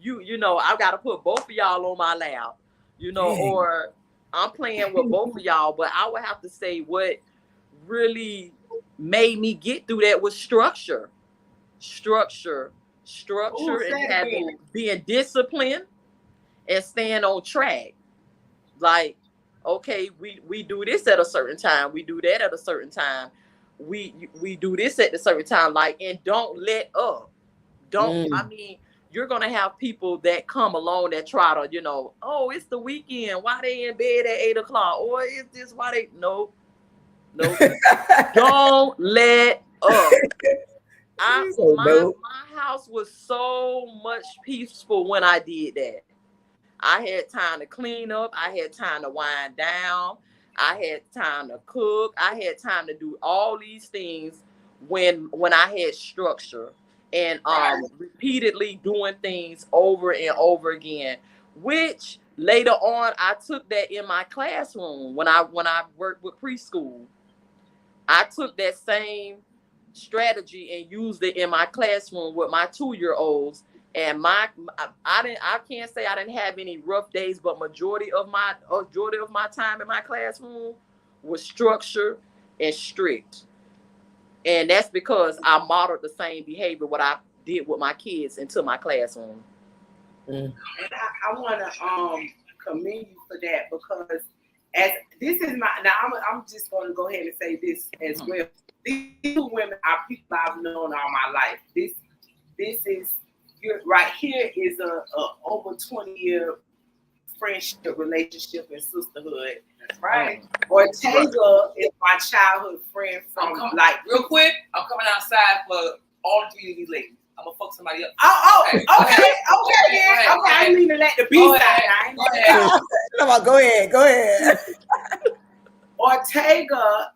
you know, I got to put both of y'all on my lap, you know, or I'm playing with both of y'all. But I would have to say what really made me get through that was structure, and being disciplined and staying on track. Like, okay, we do this at a certain time. We do that at a certain time. We do this at a certain time. Like, and don't let up. I mean, you're going to have people that come along that try to, you know, oh, it's the weekend. Why they in bed at 8 o'clock? Or is this why they, no. Don't let up. My house was so much peaceful when I did that. I had time to clean up. I had time to wind down. I had time to cook. I had time to do all these things when I had structure and repeatedly doing things over and over again, which later on I took that in my classroom when I worked with preschool. I took that same strategy and used it in my classroom with my 2-year-olds. And I can't say I didn't have any rough days, but majority of my time in my classroom was structured and strict. And that's because I modeled the same behavior what I did with my kids into my classroom. And I want to commend you for that, because as this is I'm just going to go ahead and say this as well. These two women are people I've known all my life. This is. Right here is a over 20-year friendship, relationship, and sisterhood. That's right. Ortaeag is my childhood friend from real quick. I'm coming outside for all 3 of these ladies. I'm gonna fuck somebody up. Okay. I didn't even let the beat out. Go ahead. Ortaeag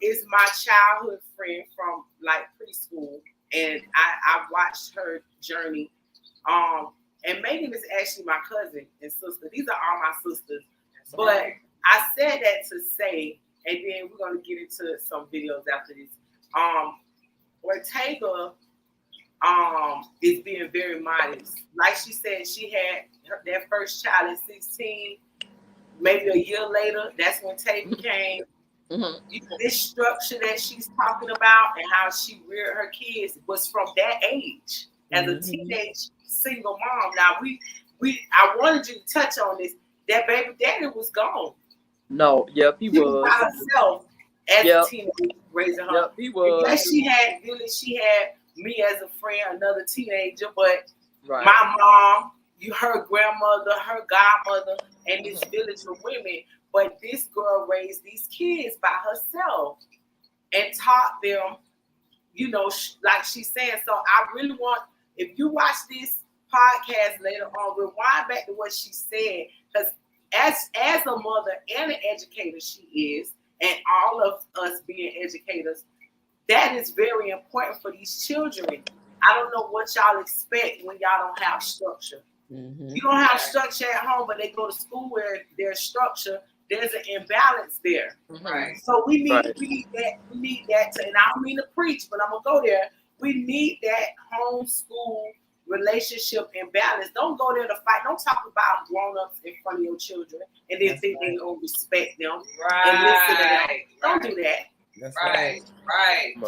is my childhood friend from like preschool, and I watched her journey. And Meghan is actually my cousin and sister. These are all my sisters. But I said that to say, and then we're gonna get into some videos after this. Ortaeag is being very modest. Like she said, she had that first child at 16. Maybe a year later, that's when Tavy came. This structure that she's talking about and how she reared her kids was from that age as a teenage single mom. Now I wanted you to touch on this. That baby daddy was gone. No, yep, he was by herself as a teenager raising her. Yep, he was. Yes, she had me as a friend, another teenager, but right. my mom, her grandmother, her godmother, and this village of women. But this girl raised these kids by herself and taught them, like she's saying. So I really want, if you watch this podcast later on, rewind back to what she said, because as a mother and an educator she is, and all of us being educators, that is very important for these children. I don't know what y'all expect when y'all don't have structure. You don't have structure at home, but they go to school where there's structure. There's an imbalance there. Right. So we need that. We need that and I don't mean to preach, but I'm gonna go there. We need that homeschool relationship imbalance. Don't go there to fight. Don't talk about grown-ups in front of your children and then think they don't respect them and listen to them. Don't do that. That's right.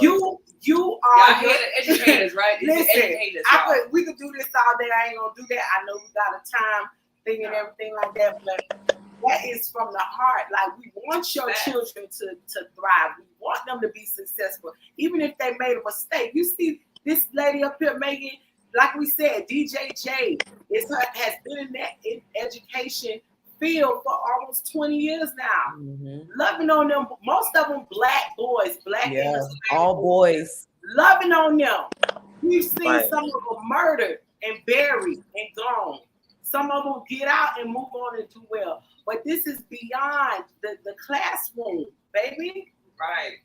You are y'all hear the educators, right? Listen, we could do this all day. I ain't gonna do that. I know we got a time thing and everything like that, but that is from the heart. Like, we want your children to thrive. We want them to be successful, even if they made a mistake. You see this lady up here, Megan, like we said, DJJ has been in that education field for almost 20 years now. Loving on them, most of them black boys, all boys. Loving on them. We've seen some of them murdered and buried and gone. Some of them get out and move on and do well. But this is beyond the classroom, baby. Right.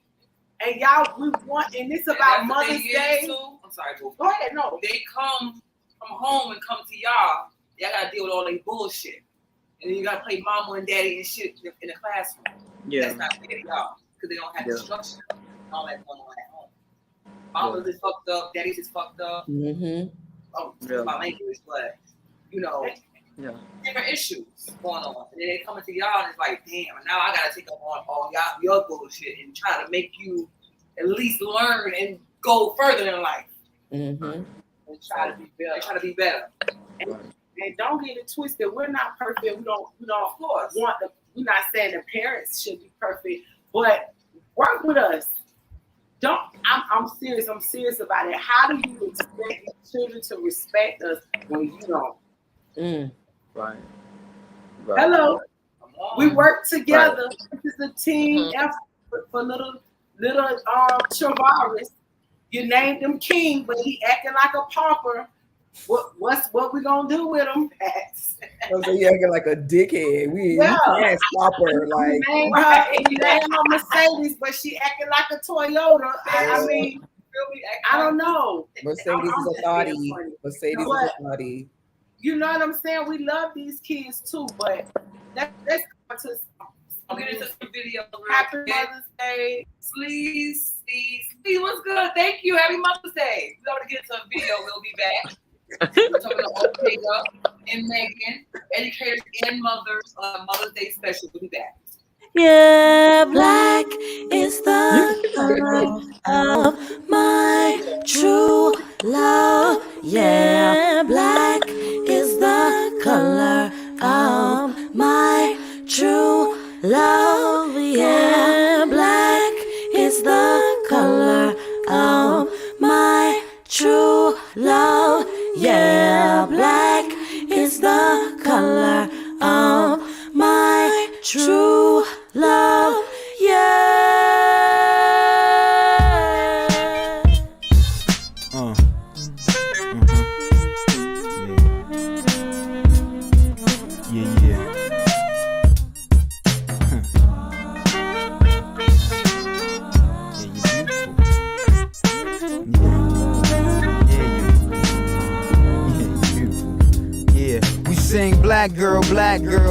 And y'all, we want, and it's about Mother's Day. I'm sorry, boo. Go ahead, no. They come from home and come to y'all. Y'all gotta deal with all that bullshit. And then you gotta play mama and daddy and shit in the classroom. Yeah. That's not fair to y'all. Because they don't have the structure and all that going on at home. Mama's is fucked up, daddy's is fucked up. Oh, my language, but different issues going on. And then they coming to y'all and it's like, damn, now I gotta take up on all y'all your bullshit and try to make you at least learn and go further in life. And try to be better. Try to be better. And don't get it twisted. We're not perfect. We don't of course want the. We're not saying the parents should be perfect, but work with us. I'm serious. I'm serious about it. How do you expect children to respect us when you don't? Right. Hello. We work together. This is a team effort for little Travaris. You named him king, but he acting like a pauper. What we gonna do with him? So you acting like a dickhead. We can't stop her. Like, you named her Mercedes, but she acting like a Toyota. I mean, I don't know. Mercedes is a thotty. Mercedes is a thotty. You know what I'm saying? We love these kids too, but let's go to I'll get into some video. Happy Mother's Day. Sleaze, what's good? Thank you. Happy Mother's Day. We're going to get into a video. We'll be back. We're talking about Ortaeag and Megan, educators and mothers on Mother's Day special. We'll be back. Yeah, black is the color of my true love. Yeah, black is the color of my true love. Yeah, black is the color of my true love. Yeah, black is the color of my true love. Yeah. sing black girl,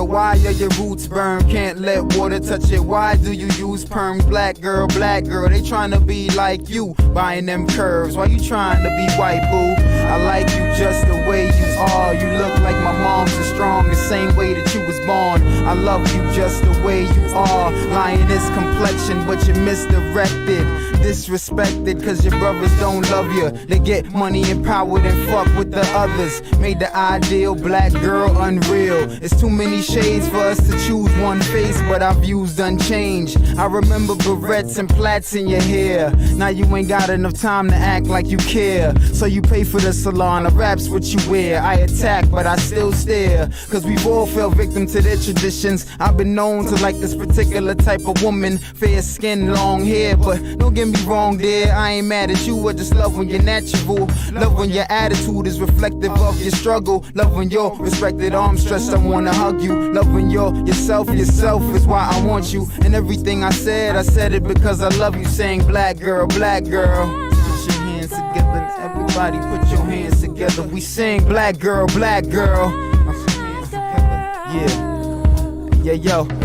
why are your roots burned? Can't let water touch it, why do you use perm? Black girl, they tryna be like you, buying them curves. Why you trying to be white, boo? I like you just the way you are. You look like my mom's is strong, the same way that you was born. I love you just the way you are. Lioness complexion, but you're misdirected, disrespected, cause your brothers don't love you. They get money and power and fuck with the others. Made the ideal black girl unreal. It's too many shades for us to choose one face, but our views done changed. I remember barrettes and plaits in your hair. Now you ain't got enough time to act like you care. So you pay for the salon, the rap's what you wear. I attack, but I still stare, cause we've all fell victim to their traditions. I've been known to like this particular type of woman, fair skin, long hair, but don't get me wrong, dear, I ain't mad at you. I just love when you're natural, love when your attitude is reflective of your struggle, love when you're respected, arms stretched, I wanna hug you, love when you're yourself is why I want you. And everything I said it because I love you. Saying black girl, put your hands together, everybody put your hands together. We sing black girl, put your hands together, yeah.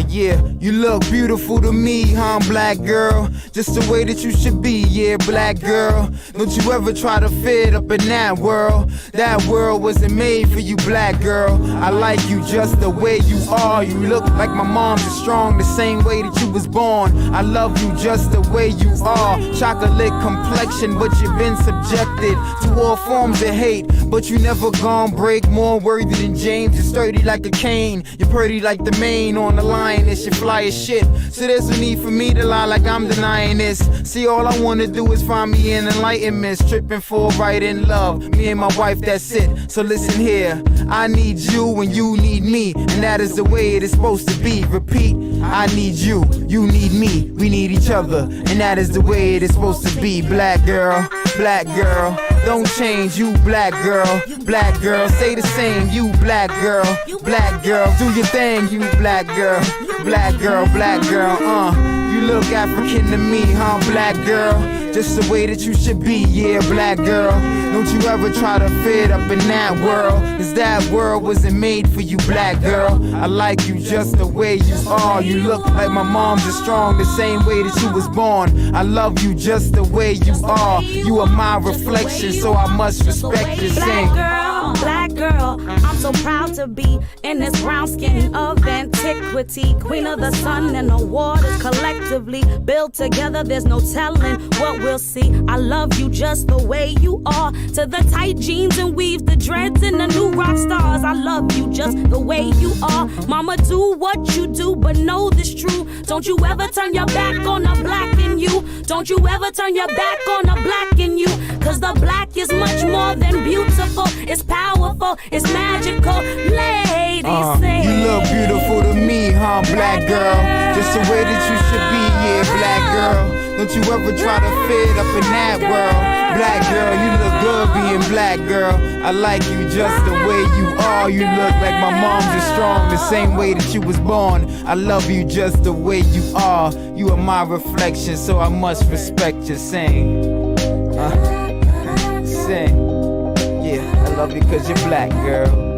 Yeah, you look beautiful to me, huh, black girl? Just the way that you should be, yeah, black girl. Don't you ever try to fit up in that world. That world wasn't made for you, black girl. I like you just the way you are. You look like my mom's is strong, the same way that you was born. I love you just the way you are. Chocolate complexion, but you've been subjected to all forms of hate, but you never gone break. More worthy than James, you're sturdy like a cane, you're pretty like the mane on the lioness, you fly as shit. So there's no need for me to lie like I'm denying this. See, all I wanna do is find me an enlightenment, stripping for right in love. Me and my wife, that's it. So listen here, I need you and you need me, and that is the way it is supposed to be. Repeat, I need you, you need me, we need each other, and that is the way it is supposed to be. Black girl, don't change, you black girl, stay the same, you black girl, do your thing, you black girl, you look African to me, huh, black girl, just the way that you should be, yeah, black girl. Don't you ever try to fit up in that world, cause that world wasn't made for you, black girl. I like you just the way you are. You look like my mom's is strong, the same way that you was born. I love you just the way you are. You are my reflection, so I must respect you. Sing. Black girl, I'm so proud to be in this brown skin of antiquity, queen of the sun and the waters, collectively built together. There's no telling what we'll see. I love you just the way you are. To the tight jeans and weave, the dreads and the new rock stars. I love you just the way you are. Mama, do what you do, but know this true. Don't you ever turn your back on the black in you. Don't you ever turn your back on the black in you. Cause the black is much more than beautiful. It's powerful, it's magical. Ladies, say you look beautiful to me, huh, black girl? Just the way that you should be, yeah, black girl. Don't you ever try to fit up in that world. Black girl, you look good being black, girl. I like you just the way you are. You look like my mom's is strong, the same way that you was born. I love you just the way you are. You are my reflection, so I must respect you. Sing. Sing. Yeah, I love you cause you're black, girl.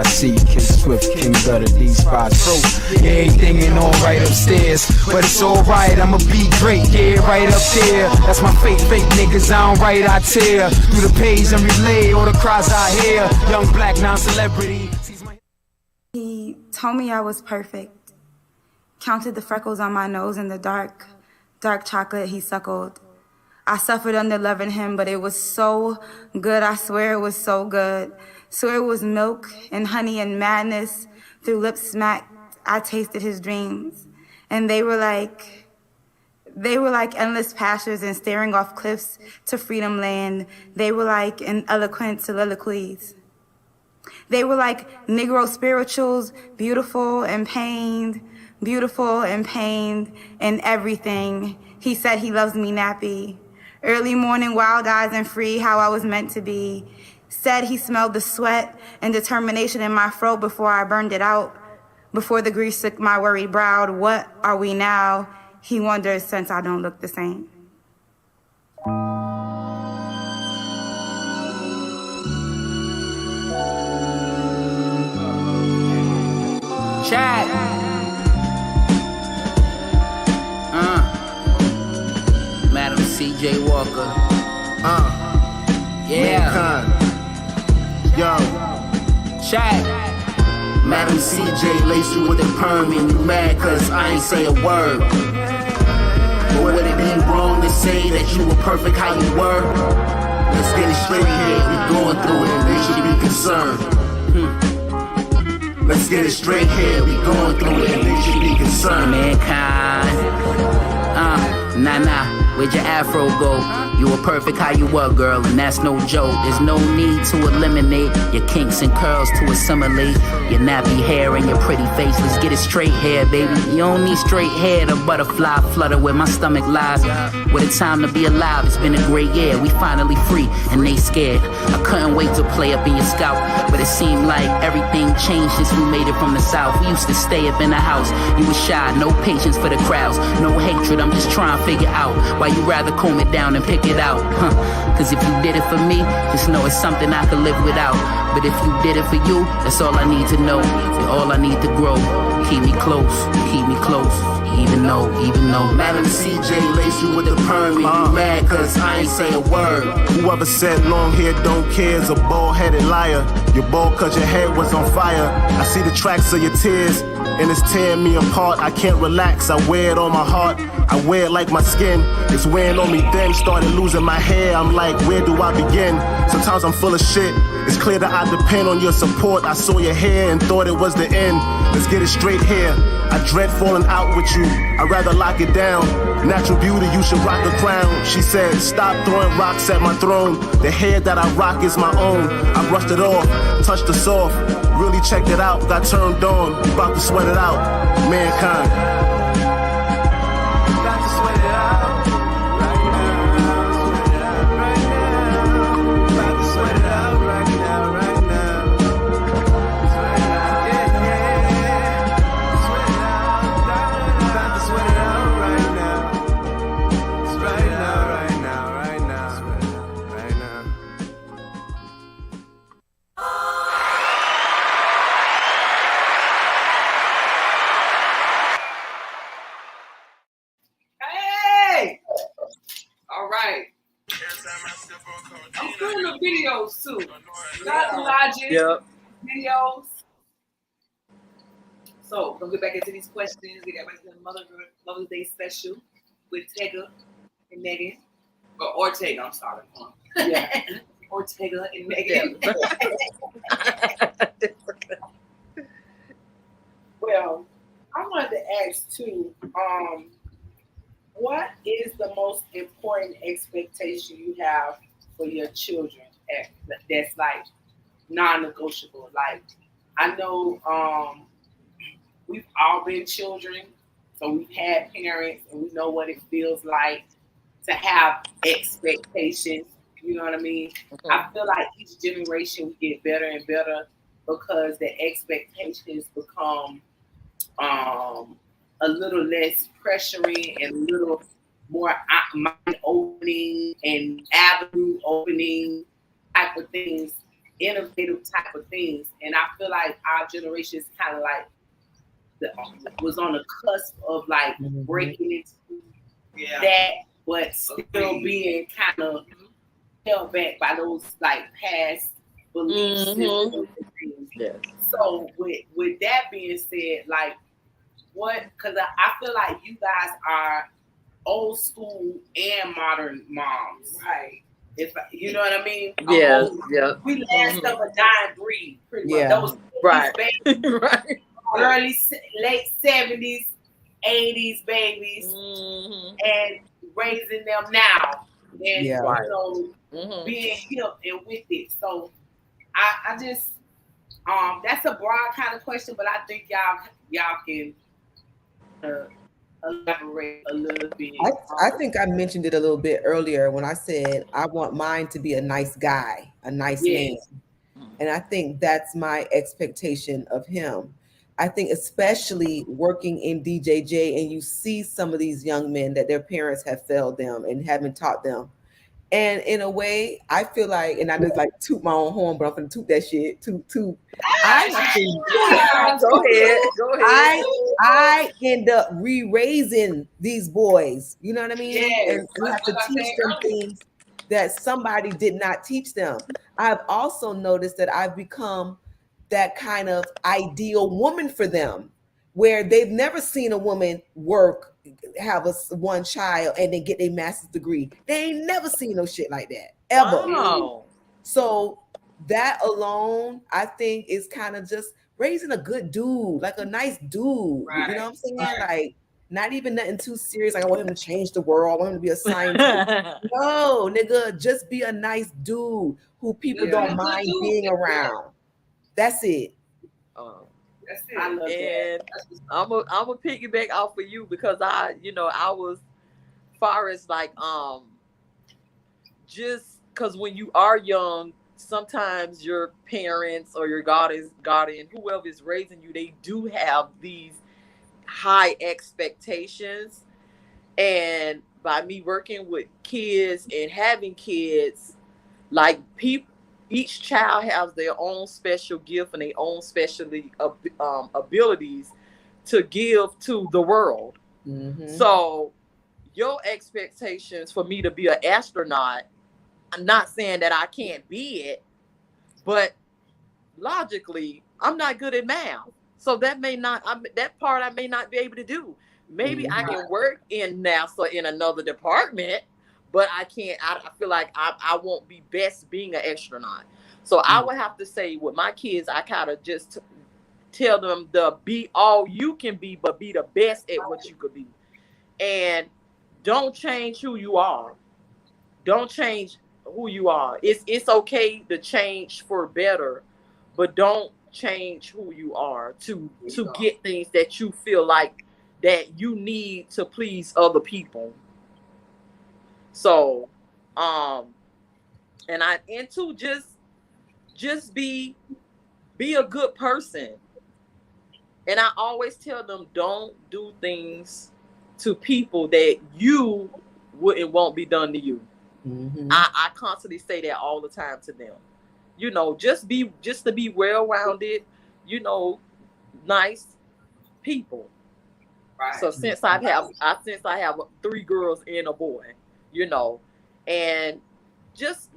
C, K Swift, King Gutter, these spots froze. Yeah, everything ain't all right upstairs, but it's alright, I'ma be great, yeah, right up there. That's my fake niggas, I don't write, I tear. Through the page and relay all the cries I hear. Young black non-celebrity. He told me I was perfect. Counted the freckles on my nose and the dark chocolate he suckled. I suffered under loving him, but it was so good. I swear it was so good. Swear it was milk and honey and madness. Through lips smacked, I tasted his dreams. And they were like endless pastures and staring off cliffs to freedom land. They were like an eloquent soliloquies. They were like Negro spirituals, beautiful and pained and everything. He said he loves me nappy. Early morning, wild eyes and free, how I was meant to be. Said he smelled the sweat and determination in my throat before I burned it out. Before the grease took my worried brow, what are we now? He wonders since I don't look the same. Chat. Madam CJ Walker. Yeah. Yo. Chat. Madam CJ lace you with the perm and you mad cause I ain't say a word. But would it be wrong to say that you were perfect how you were? Let's get it straight here, we going through it and they should be concerned. Let's get it straight here, we going through it and they should be concerned. Mankind. Nah, where'd your afro go? You were perfect how you were, girl, and that's no joke. There's no need to eliminate your kinks and curls to assimilate your nappy hair and your pretty face. Let's get it straight here, baby. You don't need straight hair to butterfly flutter where my stomach lies. What a time to be alive, it's been a great year. We finally free, and they scared. I couldn't wait to play up in your scalp, but it seemed like everything changed since we made it from the south. We used to stay up in the house. You was shy, no patience for the crowds, no hatred. I'm just trying to figure out why you rather comb it down and pick it out, Cause if you did it for me, just know it's something I could live without. But if you did it for you, that's all I need to know. And all I need to grow. Keep me close, even though Madam CJ lace you with the perm and you mad cause I ain't say a word. Whoever said long hair don't care is a bald-headed liar. You're bald cause your head was on fire. I see the tracks of your tears and it's tearing me apart. I can't relax, I wear it on my heart. I wear it like my skin. It's wearing on me then, started losing my hair. I'm like, where do I begin? Sometimes I'm full of shit. It's clear that I depend on your support. I saw your hair and thought it was the end. Let's get it straight here. I dread falling out with you. I'd rather lock it down. Natural beauty, you should rock a crown. She said, stop throwing rocks at my throne. The hair that I rock is my own. I brushed it off, touched the soft. Really checked it out, got turned on. About to sweat it out. Mankind. I'm doing the videos too. Not logic. Yep. Videos. So, we'll get back into these questions. We got back to the Mother's Day special with Tega and Megan. Or Ortaeag, I'm sorry. Yeah. Ortaeag and Megan. Well, I wanted to ask too, what is the most important expectation you have for your children that's like non-negotiable? Like, I know we've all been children, so we've had parents and we know what it feels like to have expectations. You know what I mean? Mm-hmm. I feel like each generation we get better and better because the expectations become a little less pressuring and a little more mind opening and avenue opening type of things, innovative type of things. And I feel like our generation is kind of like was on the cusp of like breaking into that, but still being kind of held back by those like past beliefs systems and things. Yeah. So with that being said, like what? Because I feel like you guys are old school and modern moms. Right. If you know what I mean? Yeah, yeah. We last of a dying breed, pretty much. Yeah. Those Right. babies, Right. late 70s, 80s babies, and raising them now, and Yeah. Right. you know, being hip and with it. So I just that's a broad kind of question, but I think y'all can elaborate a little bit. I think I mentioned it a little bit earlier when I said I want mine to be a nice guy, a nice man. And I think that's my expectation of him. I think especially working in DJJ and you see some of these young men that their parents have failed them and haven't taught them. And in a way, I feel like, and I just like toot my own horn, but I'm gonna toot that shit. Toot. Go ahead. I end up re-raising these boys. You know what I mean? Yes. And have to teach them things that somebody did not teach them. I've also noticed that I've become that kind of ideal woman for them, where they've never seen a woman work, have one child, and then get a master's degree. They ain't never seen no shit like that ever. Wow. So that alone, I think, is kind of just raising a good dude, like a nice dude. Right. You know what I'm saying? Like, not even nothing too serious. Like, I want him to change the world. I want him to be a scientist. No, nigga, just be a nice dude who people don't mind being around. That's it. That's it. I love And I'm a piggyback off of you because I was far as like just because when you are young, sometimes your parents or your guardian, whoever is raising you, they do have these high expectations. And by me working with kids and having kids, like each child has their own special gift and their own specialty abilities to give to the world. So your expectations for me to be an astronaut, I'm not saying that I can't be it, but logically, I'm not good at math. So that part I may not be able to do. Maybe I can work in NASA in another department, but I can't. I feel like I won't be best being an astronaut. So I would have to say with my kids, I kind of just tell them to be all you can be, but be the best at what you could be. And don't change who you are. Don't change who you are. It's okay to change for better, but don't change who you are to get things that you feel like that you need to please other people. So, and to just be a good person. And I always tell them, don't do things to people that you won't be done to you. I constantly say that all the time to them. Just to be well-rounded, nice people. Right. So since I have 3 girls and a boy, and just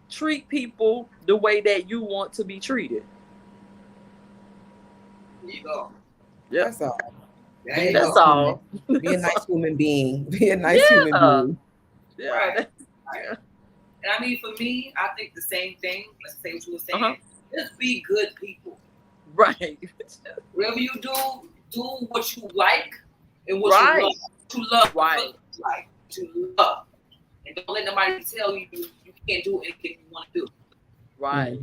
treat people the way that you want to be treated. There you go. Yeah. That's all. That's all. Be a nice human being. Be a nice human being. Yeah. Right. And I mean, for me, I think the same thing. Let's say what you were saying. Just be good people. Right. Whatever you do what you like and what you love. To love. Right. Like to love. And don't let nobody tell you you can't do anything you want to do. Right.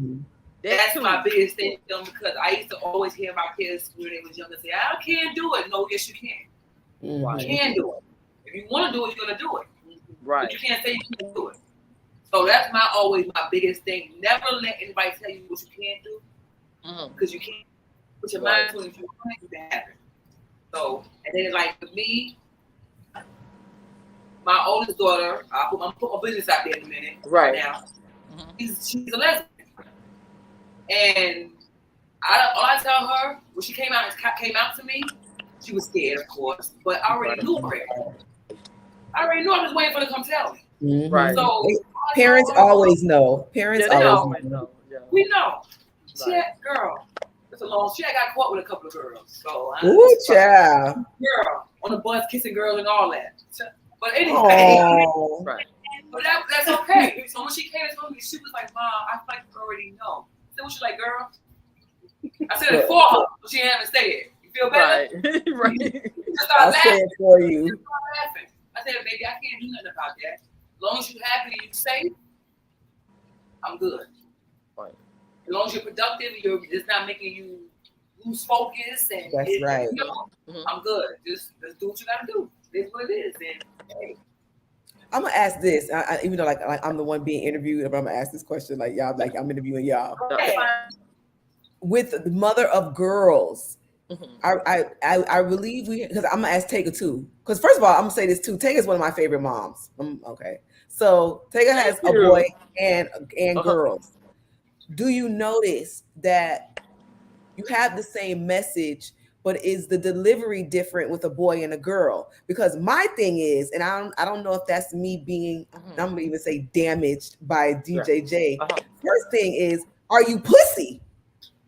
That's my biggest thing with them, because I used to always hear my kids when they was younger say, I can't do it. No, yes you can. Right. You can do it. If you want to do it, you're gonna do it. Right. But you can't say you can't do it. So that's always my biggest thing. Never let anybody tell you what you can't do. Because you can't put your mind to it. If you want it, you can have it. So, and then like with me, my oldest daughter, I'm put my business out there in a minute. Right now. She's a lesbian. And all I tell her, when she came out to me, she was scared, of course, but I already knew her. I already knew. I was waiting for her to come tell me. Right. So Parents always know. Parents always know. We know. Girl, it's a long. She got caught with a couple of girls. So ooh, child. Girl on the bus kissing girls and all that. But anyway, Oh. Right. but that's okay. So when she came and told me, she was like, "Mom, I feel like you already know." I said, "What you like, girl?" I said it for her, but she haven't said it. You feel better? Right. Right. I'll say it for you. Laughing. I said, "Baby, I can't do nothing about that. As long as you're happy and you're safe, I'm good. Right. As long as you're productive, it's not making you lose focus, and That's right. You know, I'm good. Just do what you gotta do. It's what it is." And hey. I'm gonna ask this, even though like I'm the one being interviewed, but I'm gonna ask this question like y'all, like I'm interviewing y'all. Okay. With the mother of girls, Mm-hmm. I believe because I'm gonna ask Tega too. Because first of all, I'm gonna say this too. Tega is one of my favorite moms. Okay, so Tega has a boy and girls. Do you notice that you have the same message, but is the delivery different with a boy and a girl? Because my thing is, and I don't know if that's me being, I'm gonna even say damaged by DJJ. First thing is, are you pussy?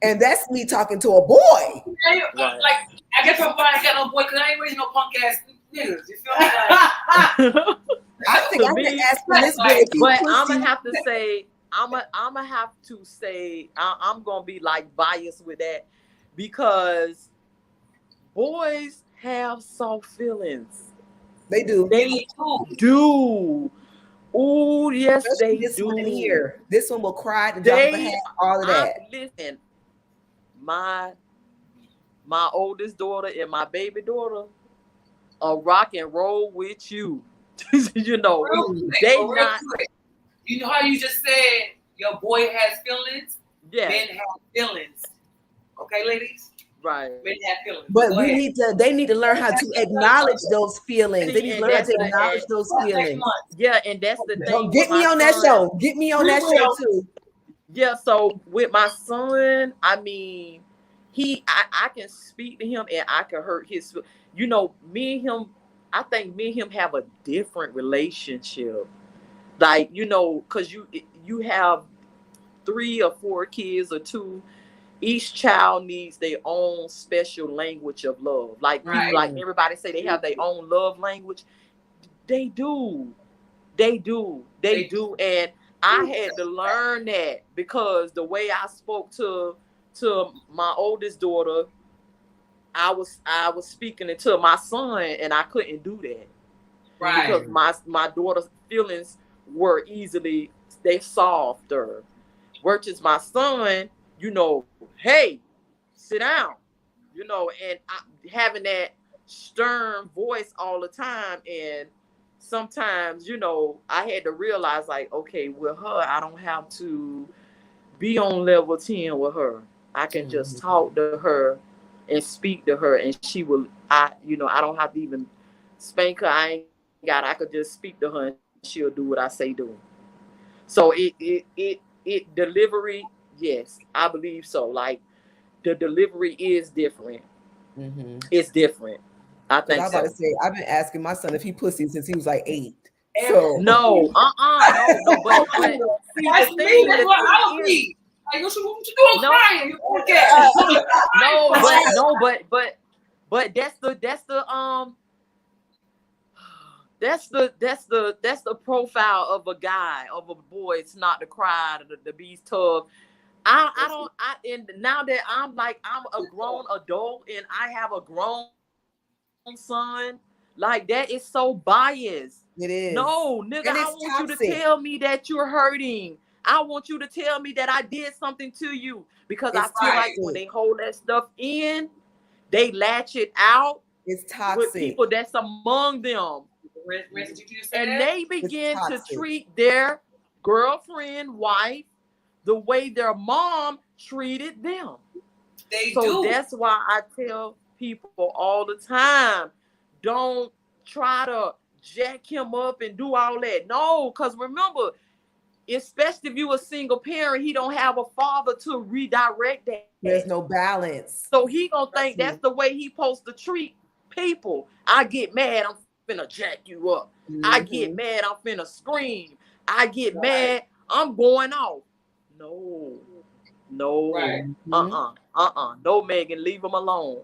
And that's me talking to a boy. Right. Like I guess I'm I got no boy because I ain't raising no punk ass niggas. You feel me? Like, I think I can ask for this boy. But I'm gonna have to say, I'm gonna be like biased with that because boys have soft feelings. They do. They do. Oh yes, especially they this do. one in here. This one will cry, the drop of a hat, all of that. Listen, my oldest daughter and my baby daughter are rock and roll with you. You know, they not. You know how you just said your boy has feelings? Yeah. Men have feelings. Okay, ladies? Right. Men have feelings. But they need to learn how to acknowledge those feelings. They need to learn how to acknowledge those feelings. Yeah, and that's the thing. Get me on that show. Get me on that show too. Yeah, so with my son, I mean, I can speak to him and I can hurt his, you know, me and him, I think me and him have a different relationship. Like, you know, because you have 3 or 4 kids or 2. Each child needs their own special language of love. Like people, like everybody say they have their own love language. They do. And I had to learn that because the way I spoke to my oldest daughter, I was speaking it to my son, and I couldn't do that. Right. Because my daughter's feelings were they softer. Versus my son, you know, hey, sit down, you know, and having that stern voice all the time. And sometimes, you know, I had to realize like, okay, with her, I don't have to be on level 10 with her. I can just talk to her and speak to her, and she will, I don't have to even spank her. I could just speak to her and she'll do what I say do. So it delivery, yes, I believe so. Like the delivery is different. Mm-hmm. It's different. I think I was about to say, I've been asking my son if he pussy since he was like 8. So no, no, but see, that's me. That's what I would be. Like, what you doing crying? But that's the profile of a guy, of a boy. It's not to cry, to be tough. And now that I'm a grown adult and I have a grown son, like that is so biased. It is. No, nigga, I want you to tell me that you're hurting. I want you to tell me that I did something to you, because I feel like when they hold that stuff in, they latch it out. It's toxic with people that's among them. And they begin to treat their girlfriend, wife, the way their mom treated them. They do. That's why I tell people all the time, don't try to jack him up and do all that. No, because remember, especially if you're a single parent, he don't have a father to redirect that. There's no balance. So he gonna think that's the way he supposed to treat people. I get mad, I'm finna jack you up. Mm-hmm. I get mad, I'm finna scream. I get mad, I'm going off. No. Right. No, Megan, leave him alone.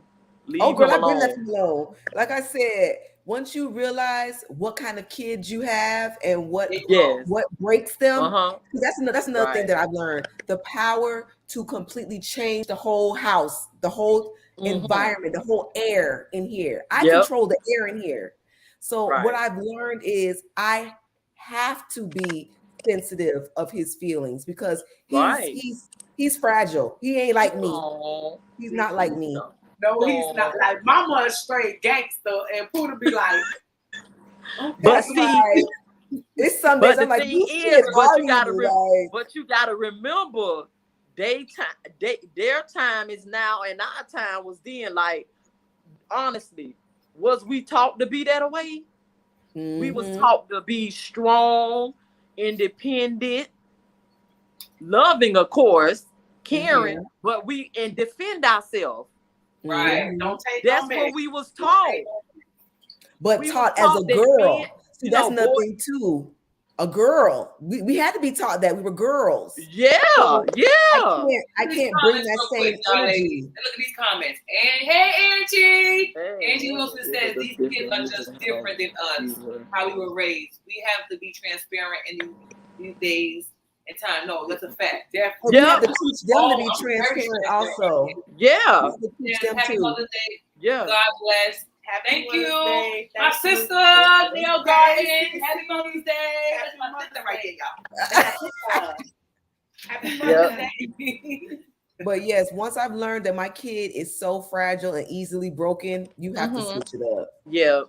Girl, I've been left alone. Like I said, once you realize what kind of kids you have and what Yes. breaks them, Uh-huh. that's another thing Right. that I've learned. The power to completely change the whole house, the whole environment, the whole air in here. I Yep. control the air in here. So what Right. I've learned is I have to be sensitive of his feelings because Right. he's fragile. He ain't like me. Aw. He's not like me. No, he's not like Mama is straight gangster, and Pooh be like, But That's see, why it's some but days the I'm like, thing these is, kids but are you gotta like, but you gotta remember their time is now and our time was then. Like, honestly, was we taught to be that way? We was taught to be strong, independent, loving, of course, caring, but we and defend ourselves. right, don't take That's no what mess. we was taught. but We taught was as a taught that girl. men, See, you that's know, another boy, thing too. A girl. We had to be taught that we were girls. yeah, So yeah. I can't bring that same energy. And look at these comments. And hey, Angie. Angie Wilson says these kids are just different than us. How we were raised. We have to be transparent in these days and time. No, that's a fact. We have to teach them to be transparent also. Yeah. We have to teach them Happy too. Mother's Day. Yeah. God bless. Thank you. Day. My Thank you. sister, Neil Garden. Happy Mother's Day. That's my sister right there, y'all. Happy Mother's Day. But yes, once I've learned that my kid is so fragile and easily broken, you have to switch it up. Yep.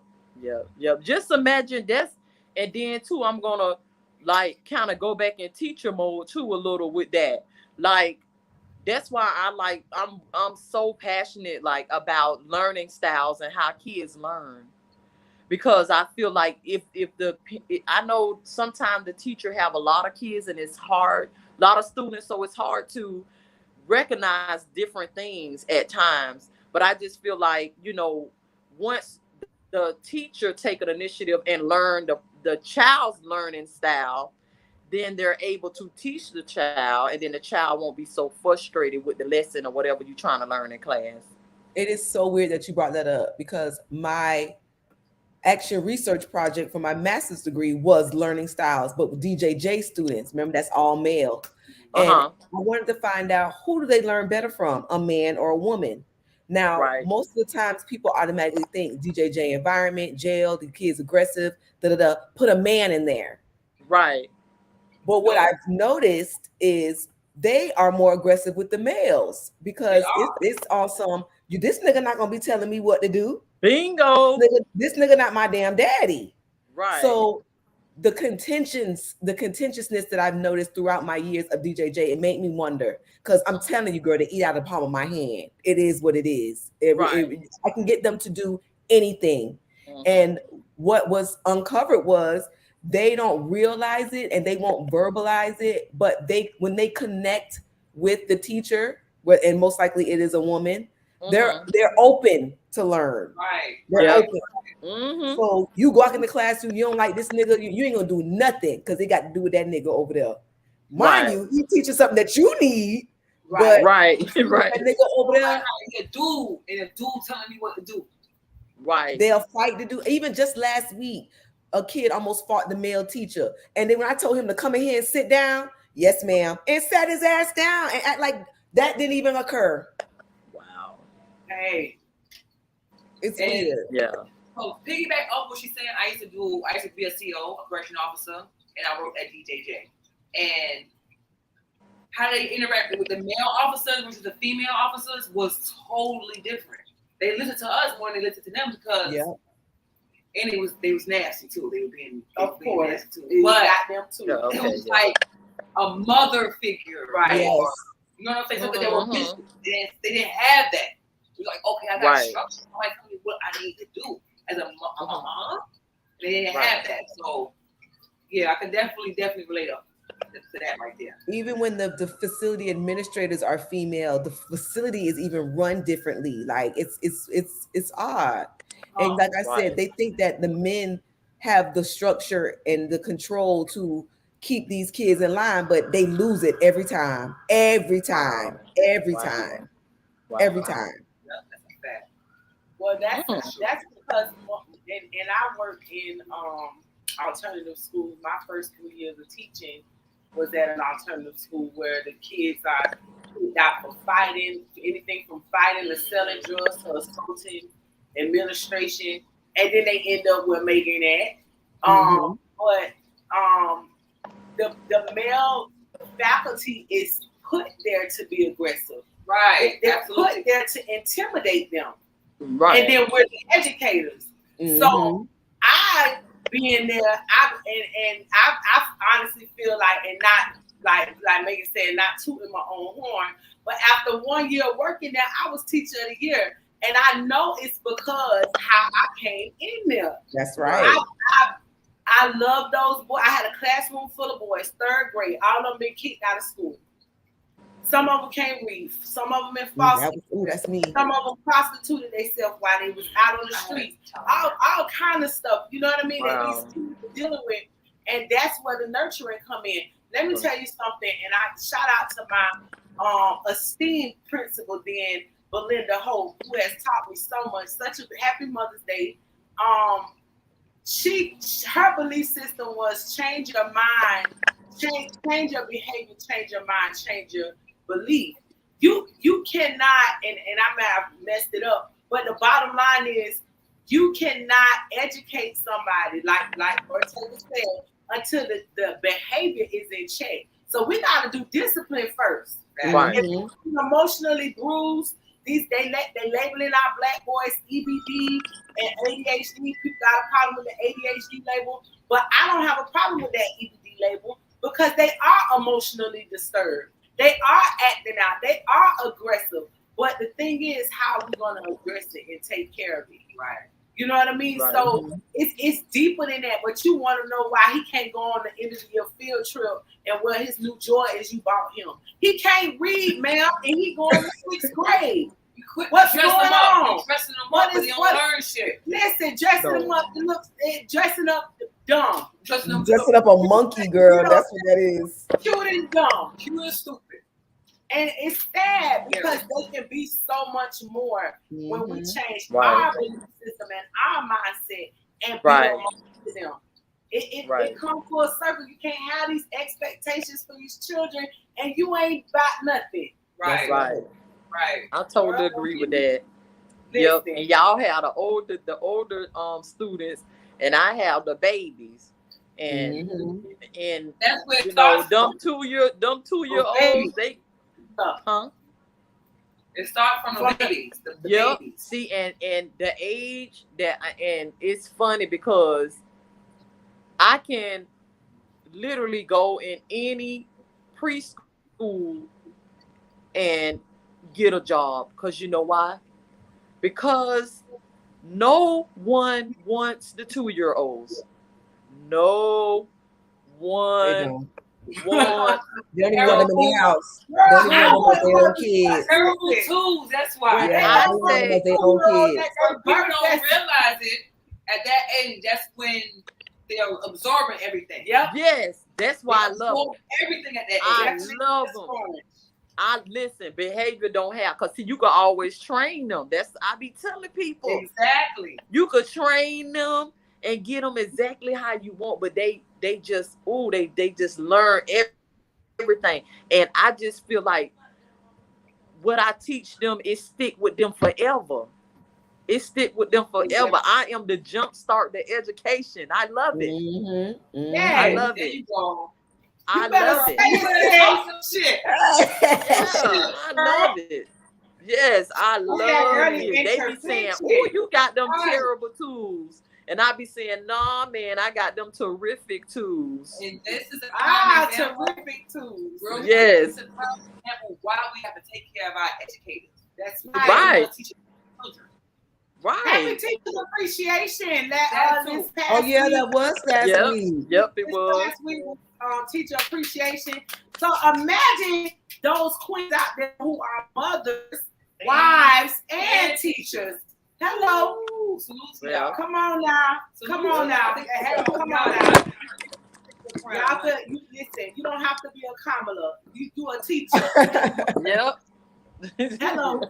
Just imagine that's, and then too, I'm gonna like kind of go back in teacher mode too a little with that. Like, that's why I'm so passionate like about learning styles and how kids learn, because I feel like if I know sometimes the teacher have a lot of kids and it's hard, a lot of students, so it's hard to recognize different things at times. But I just feel like, once the teacher take an initiative and learn the child's learning style, then they're able to teach the child, and then the child won't be so frustrated with the lesson or whatever you're trying to learn in class. It is so weird that you brought that up because my action research project for my master's degree was learning styles, but with DJJ students. Remember, that's all male. And I wanted to find out, who do they learn better from, a man or a woman? Now, most of the times people automatically think DJJ environment, jail, the kid's aggressive, put a man in there. Right. But what I've noticed is they are more aggressive with the males because it's awesome. This nigga not gonna be telling me what to do. Bingo. This nigga not my damn daddy. Right. So the contentiousness that I've noticed throughout my years of DJJ, it made me wonder, because I'm telling you, girl, to eat out of the palm of my hand. It is what it is. I can get them to do anything. And what was uncovered was they don't realize it and they won't verbalize it, but when they connect with the teacher, and most likely it is a woman, they're open to learn. Right. They're open. So you walk in the classroom, you don't like this nigga, you ain't gonna do nothing because they got to do with that nigga over there. Mind you, he teaches something that you need. But right. That nigga over there, a dude telling me what to do. Right. They'll fight to do. Even just last week, a kid almost fought the male teacher, and then when I told him to come in here and sit down, yes, ma'am, and sat his ass down and act like that didn't even occur. Wow. Hey, it's weird. Yeah. So piggyback off what she's saying, I used to be a CO, a correction officer, and I worked at DJJ. And how they interacted with the male officers versus the female officers was totally different. They listened to us more than they listened to them because, and they was nasty too. They were being nasty too. But them too. It was like a mother figure, right? Yes. Or, you know what I'm saying? Something they were missing. They didn't have that. It was like, okay, I got structure. Somebody tell me what I need to do as a mom. They didn't have that. So yeah, I can definitely relate up to that right there. Even when the facility administrators are female, the facility is even run differently. Like it's odd. And like I said, they think that the men have the structure and the control to keep these kids in line, but they lose it every time. Every time. Wow. Yeah, that's a fact. Well, that's because, and I work in alternative schools. My first 3 years of teaching was at an alternative school where the kids are out for fighting, anything from fighting to selling drugs to assaulting, administration, and then they end up with making that. But the male faculty is put there to be aggressive. Right. They're put there to intimidate them. Right. And then we're the educators. So I being there, I honestly feel like, and not like Megan said, not tooting my own horn, but after 1 year working there, I was teacher of the year. And I know it's because how I came in there. That's right. I love those boys. I had a classroom full of boys, 3rd grade. All of them been kicked out of school. Some of them can't read. Some of them in foster. That's me. Some of them prostituted themselves while they was out on the streets. All kind of stuff. You know what I mean? That these people are dealing with. And that's where the nurturing come in. Let me tell you something. And I shout out to my esteemed principal then, Belinda Hope, who has taught me so much. Such a happy Mother's Day. Her belief system was change your mind, change your behavior, change your mind, change your belief. You cannot, and I may have messed it up, but the bottom line is you cannot educate somebody like Ortaeag said until the behavior is in check. So we got to do discipline first. Right. If you're emotionally bruised, they labeling our black boys EBD and ADHD. People got a problem with the ADHD label, but I don't have a problem with that EBD label because they are emotionally disturbed. They are acting out. They are aggressive. But the thing is, how are we going to address it and take care of it? Right. You know what I mean? Right. So it's deeper than that. But you want to know why he can't go on the end of the year field trip and where his new Jordans you bought him. He can't read, ma'am, and he going to 6th grade. What's going on? Dressing them up because he don't learn shit. Listen, dressing them up, dressing up dumb. Dressing up a monkey, girl. That's what that is. Cute and dumb. Cute and stupid. And it's sad because they can be so much more when we change our belief system and our mindset and be to them. It comes full circle. You can't have these expectations for these children and you ain't about nothing. Right. That's right. Right. I totally agree with that. Yep. And y'all have the older students, and I have the babies. And and that's where you know them 2 year olds, they it starts from the babies. The babies. See, and the age that and it's funny because I can literally go in any preschool and get a job, because you know why? Because no one wants the 2-year-olds. No one wants. They don't even want them in the house. They don't even want their own kids. Terrible tools. That's why. I say their own kids. People don't realize it at that age. That's when they're absorbing everything. Yep. Yes, that's why I love them. Everything at that age. I love them. I listen, behavior don't have, because see, you can always train them. That's I be telling people. Exactly. You could train them and get them exactly how you want, but they just they just learn everything. And I just feel like what I teach them is stick with them forever. It stick with them forever. Exactly. I am the jump start the education. I love it. Yeah, I love it. You go. I love it. Shit. I love it. Yes, I love it. They be saying, "Oh, you got them terrible tools," and I be saying, "Nah, man, I got them terrific tools." And this is terrific tools. Yes. This is a prime example why we have to take care of our educators. That's right. Right. Happy Teacher Appreciation. That was last week. Yep, it was. Last week was Teacher Appreciation. So imagine those queens out there who are mothers, wives, and teachers. Hello. Yeah. Come on now. Come on now. Come on now. Y'all could, listen, you don't have to be a Kamala. You a teacher. Yep. Hello.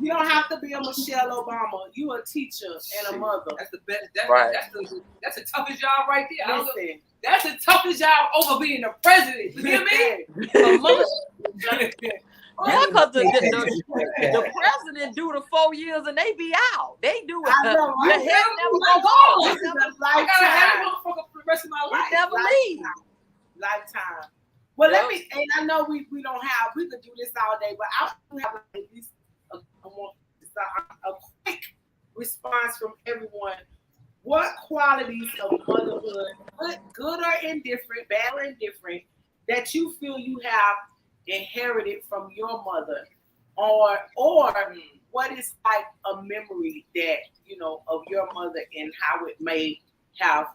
You don't have to be a Michelle Obama. You a teacher and a mother. That's the best. That's the toughest job right there. Listen, that's the toughest job over being the president. You hear me? A mother. Yeah, because the president do the 4 years and they be out. They do it. I know, The right? head never go on. This is a I gotta have lifetime. a motherfucker for the rest of my life. It never leave. Lifetime. Well, let me, and I know we don't have, we could do this all day, but I do have at least a quick response from everyone. What qualities of motherhood, good or indifferent, bad or indifferent, that you feel you have inherited from your mother, or what is like a memory that you know of your mother and how it may have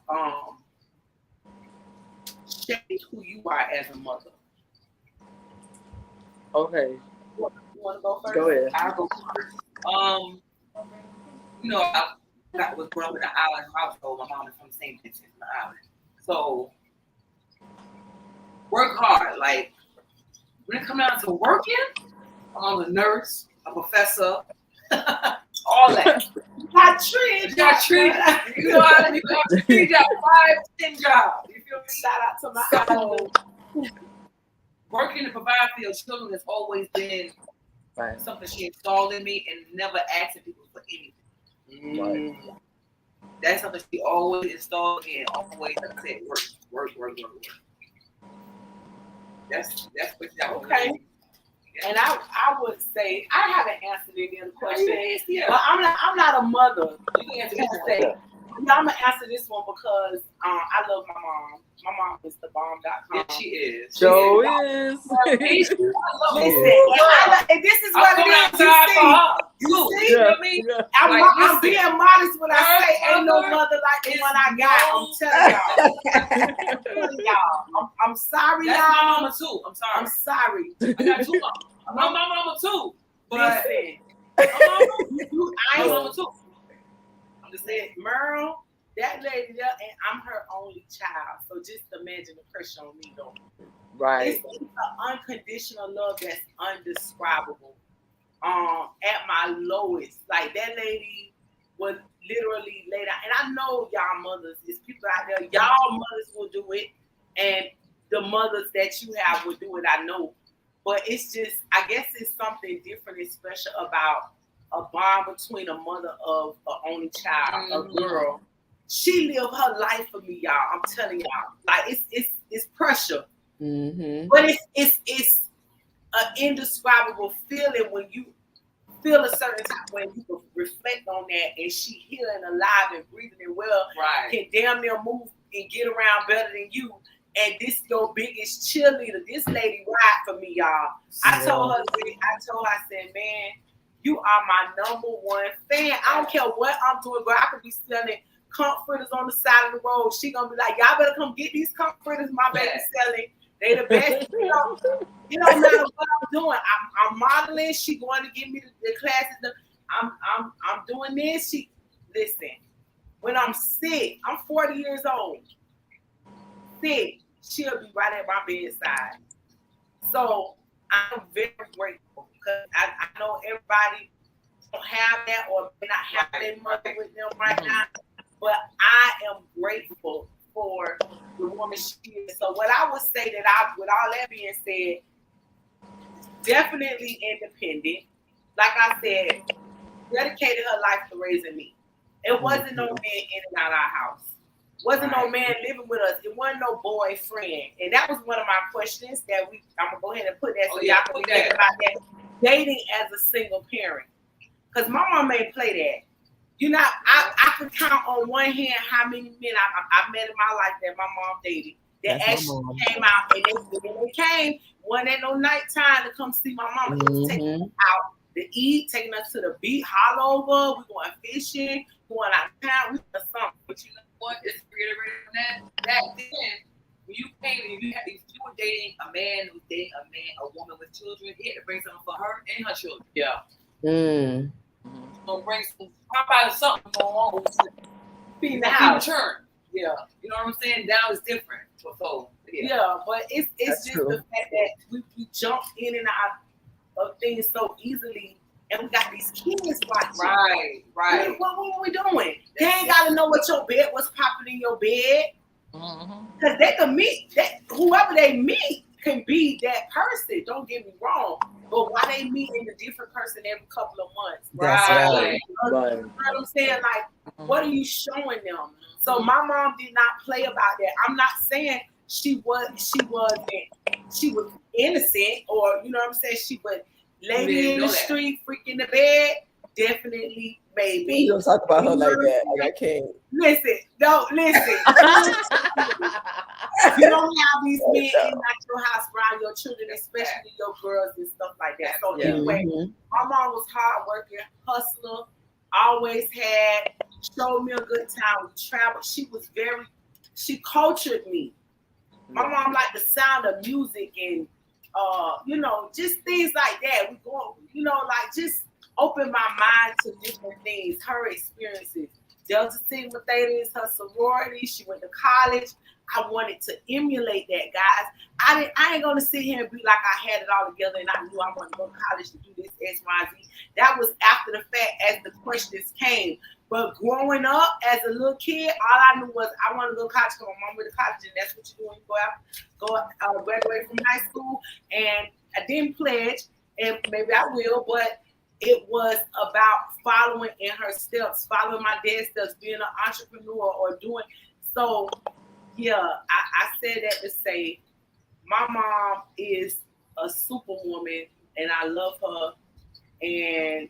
shaped who you are as a mother? Okay. You want to go first? Go ahead. I'll go first. You know, I was brought up in an island household. My mom is from the same distance in the island. So work hard. Like when it comes down to working, I'm a nurse, a professor, all that. You got trees. You got trees. You know how to do 3 jobs, 5, 10 jobs. You feel me? Shout out to my household. Working to provide for your children has always been something she installed in me, and never asking people for anything. Right. That's something she always installed in. Always, like I said, work. That's what that Okay. And I would say I haven't answered any other question. Yeah. But I'm not a mother. You can answer this Say, one. I'm gonna answer this one because I love my mom. My mom is the bomb.com. Yeah, she is. So is. Listen, and this is what it is. You see? You know what I mean? I'm being modest when I say ain't no mother like the one I got. I'm telling y'all. I'm sorry, That's y'all. my mama too. I'm sorry. I'm sorry. I got 2 moms. I'm my mama too. But Listen, my mama too. I'm just saying, Merle, that lady there, and I'm her only child. So just imagine the pressure on me, though. Right. It's an unconditional love that's undescribable. At my lowest, like that lady was literally laid out. And I know y'all mothers, there's people out there, y'all mothers will do it, and the mothers that you have will do it. I know, but it's just, I guess it's something different and special about a bond between a mother of an only child, a girl. She lived her life for me, y'all. I'm telling y'all, like it's pressure, but it's an indescribable feeling when you feel a certain time, when you can reflect on that, and she here and alive and breathing and well, can damn near move and get around better than you. And this your biggest cheerleader. This lady ride for me, y'all. I told her, I said, man, you are my #1 fan. I don't care what I'm doing, girl. I could be selling comforters on the side of the road. She gonna be like, y'all better come get these comforters. My baby selling. They the best. You don't matter what I'm doing. I'm modeling. She going to give me the classes. I'm doing this. She listen. When I'm sick, I'm 40 years old. Sick, she'll be right at my bedside. So I'm very grateful because I know everybody don't have that or may not have their mother with them right now. But I am grateful for the woman she is. So what I would say with all that being said, definitely independent. Like I said, dedicated her life to raising me. It wasn't no man in and out our house. Wasn't no man living with us. It wasn't no boyfriend. And that was one of my questions that I'm going to go ahead and put that so y'all can think about that. Dating as a single parent. Because my mom may play that. You know, I can count on one hand how many men I met in my life that my mom dated. That actually came out, and they came one at no nighttime to come see my mama. Taking us out to eat, taking us to the beach, all over. We going fishing, going out of town. We doing something. But you know what? It's reiterating that. Back then, when you came, if you were dating a man who was dating a woman with children, he had to bring something for her and her children. Yeah. Gonna bring some pop out of something going on. Feeding the house. Yeah. You know what I'm saying? Now it's different. So but it's just true. The fact that we jump in and out of things so easily and we got these kids watching. Right. What are we doing? They ain't gotta know what your bed, what's popping in your bed. Because they can meet whoever they meet can be that person. Don't get me wrong. But why they meeting a different person every couple of months? Right. You know what I'm saying? Like, what are you showing them? So my mom did not play about that. I'm not saying she was innocent, or you know what I'm saying, she was lady in the street, freak in the bed. Definitely, maybe. You don't talk about her like that. Like, I can't. Listen. You don't have these men in your house around your children, especially your girls and stuff like that. So anyway, my mom was hardworking, hustler, always showed me a good time. We traveled. She cultured me. My mom liked the sound of music and just things like that. We go, just open my mind to different things. Her experiences. Delta Sigma Theta is her sorority. She went to college. I wanted to emulate that, guys. I ain't gonna sit here and be like I had it all together and I knew I wanted to go to college to do this X, Y, Z. That was after the fact as the questions came. But growing up as a little kid, all I knew was I wanted to go to college because my mom went to college, and that's what you do when you graduate from high school. And I didn't pledge, and maybe I will, but it was about following in her steps, following my dad's steps, being an entrepreneur or doing. So, yeah, I said that to say my mom is a superwoman, and I love her, and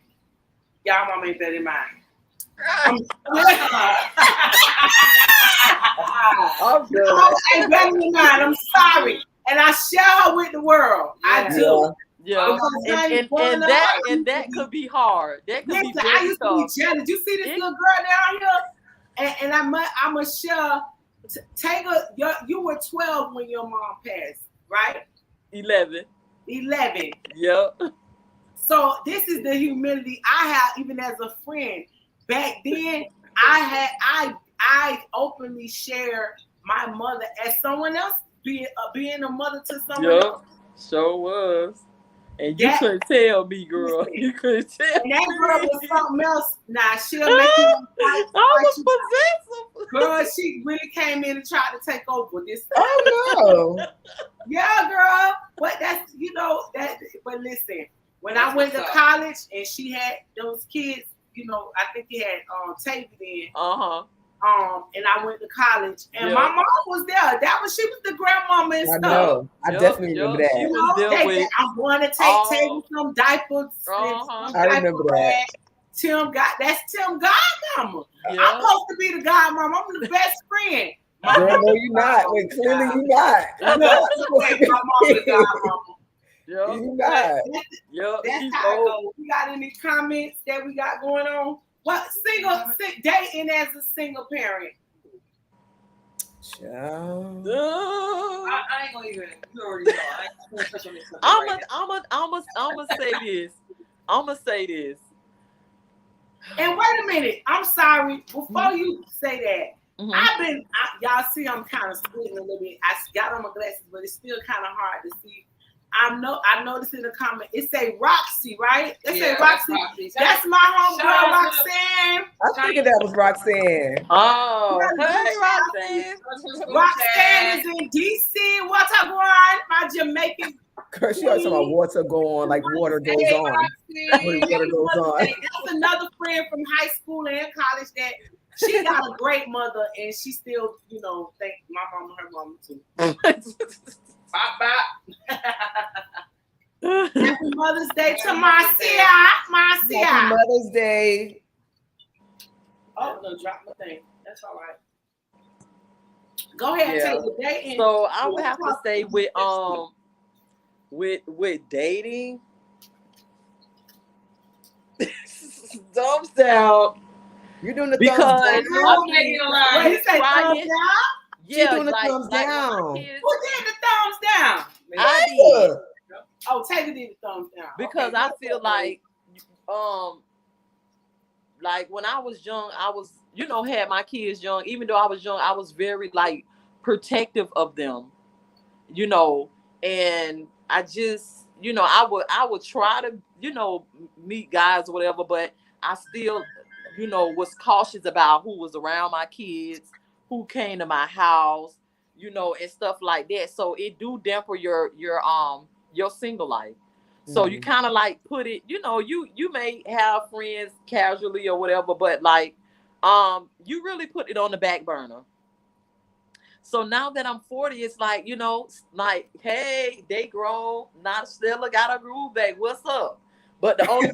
y'all mom ain't better than mine. I'm good. Ain't better than mine. I'm sorry. And I share her with the world. I do. Yeah, and that could be hard. That could be very I used to be jealous. You see this little girl down here, and I'm a share. Taylor, you were 12 when your mom passed, right? 11. Yep. So this is the humility I have, even as a friend. Back then, I openly shared my mother as someone else, being a mother to someone else. Sure was. And you couldn't tell me, girl. You couldn't tell me. And that girl was something else. Now, she'll make you I was possessive. Girl, she really came in and tried to take over this. Oh, no. Yeah, girl. But that's, but listen, when I went to college and she had those kids, I think he had Tavy then. And I went to college, and my mom was there. She was the grandmama and stuff. I know. I definitely remember that. She was there with. I want to take Tavy some diapers. I remember that. Tim Godmama. Yeah. I'm supposed to be the godmama. I'm the best friend. Girl, no, you're not. Wait, clearly you're not. My mom is godmama. Yep. You not. That's how it goes. We got any comments that we got going on? What dating as a single parent? Child. I ain't gonna even. You already know. I ain't gonna touch on this. I'm gonna say this. And wait a minute. I'm sorry. Before you say that, y'all see I'm kind of splitting a little bit. I got on my glasses, but it's still kind of hard to see. I noticed in the comment, it say Roxy, right? It say Roxy. That's my homegirl, Roxanne. I figured that was Roxanne. Oh, hey, Roxanne. Roxanne is in DC. What's up, on? My Jamaican. Girl, she always talking about water go on, like water goes on. Water goes on. That's another friend from high school and college that she got a great mother, and she still, thank my mama, her mama too. Bye. Happy Mother's Day to Marcia. Happy Mother's Day. Oh, no, drop my thing. That's all right. Go ahead and take the day in. So I would have to say with dating, thumbs down. You're doing the because thumbs down. Wait, you say thumbs down? She's doing the thumbs down. Who did the thumbs down? I did. Oh, Taylor did the thumbs down. Because I feel like when I was young, I was, had my kids young. Even though I was young, I was very protective of them, and I just, you know, I would try to, you know, meet guys or whatever, but I still, you know, was cautious about who was around my kids, who came to my house, you know, and stuff like that. So it do damper your single life. So you kind of like put it, you know, you may have friends casually or whatever, but like you really put it on the back burner. So now that I'm 40, it's like, you know, like, hey, they grown, not still got a groove back. What's up? But the only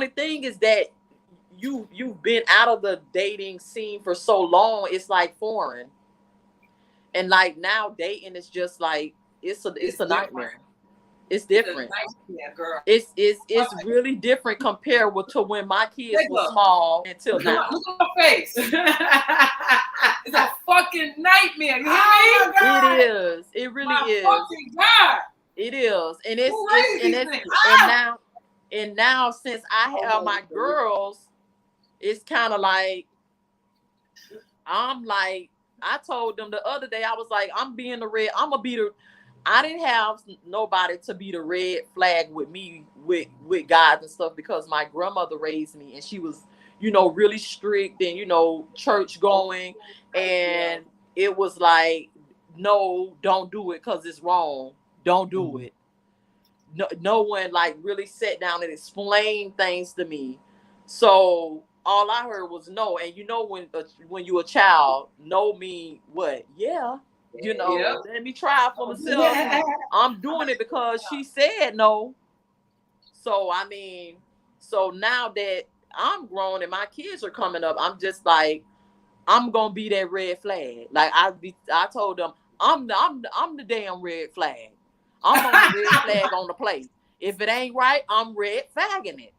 thing is that you've been out of the dating scene for so long, it's like foreign. And like now dating is just like it's a nightmare. It's different. Girl. It's really different compared to when my kids were small until now. Look at my face. It's a fucking nightmare. You hear me? It is. It really is. Fucking God. It is. And now since I have my girls, it's kind of like I'm like I told them the other day, I was like, I'm gonna be the I didn't have nobody to be the red flag with me with guys and stuff because my grandmother raised me and she was, you know, really strict and, you know, church going. And it was like, no, don't do it because it's wrong. Don't do it. No one like really sat down and explained things to me. So all I heard was no. And you know, when you're a child, no mean what? Yeah. You know, let me try it for myself. I'm doing it because she said no. So I mean, so now that I'm grown and my kids are coming up, I'm just like, I'm gonna be that red flag. Like I told them, I'm the damn red flag. I'm on the red flag on the plate. If it ain't right, I'm red flagging it.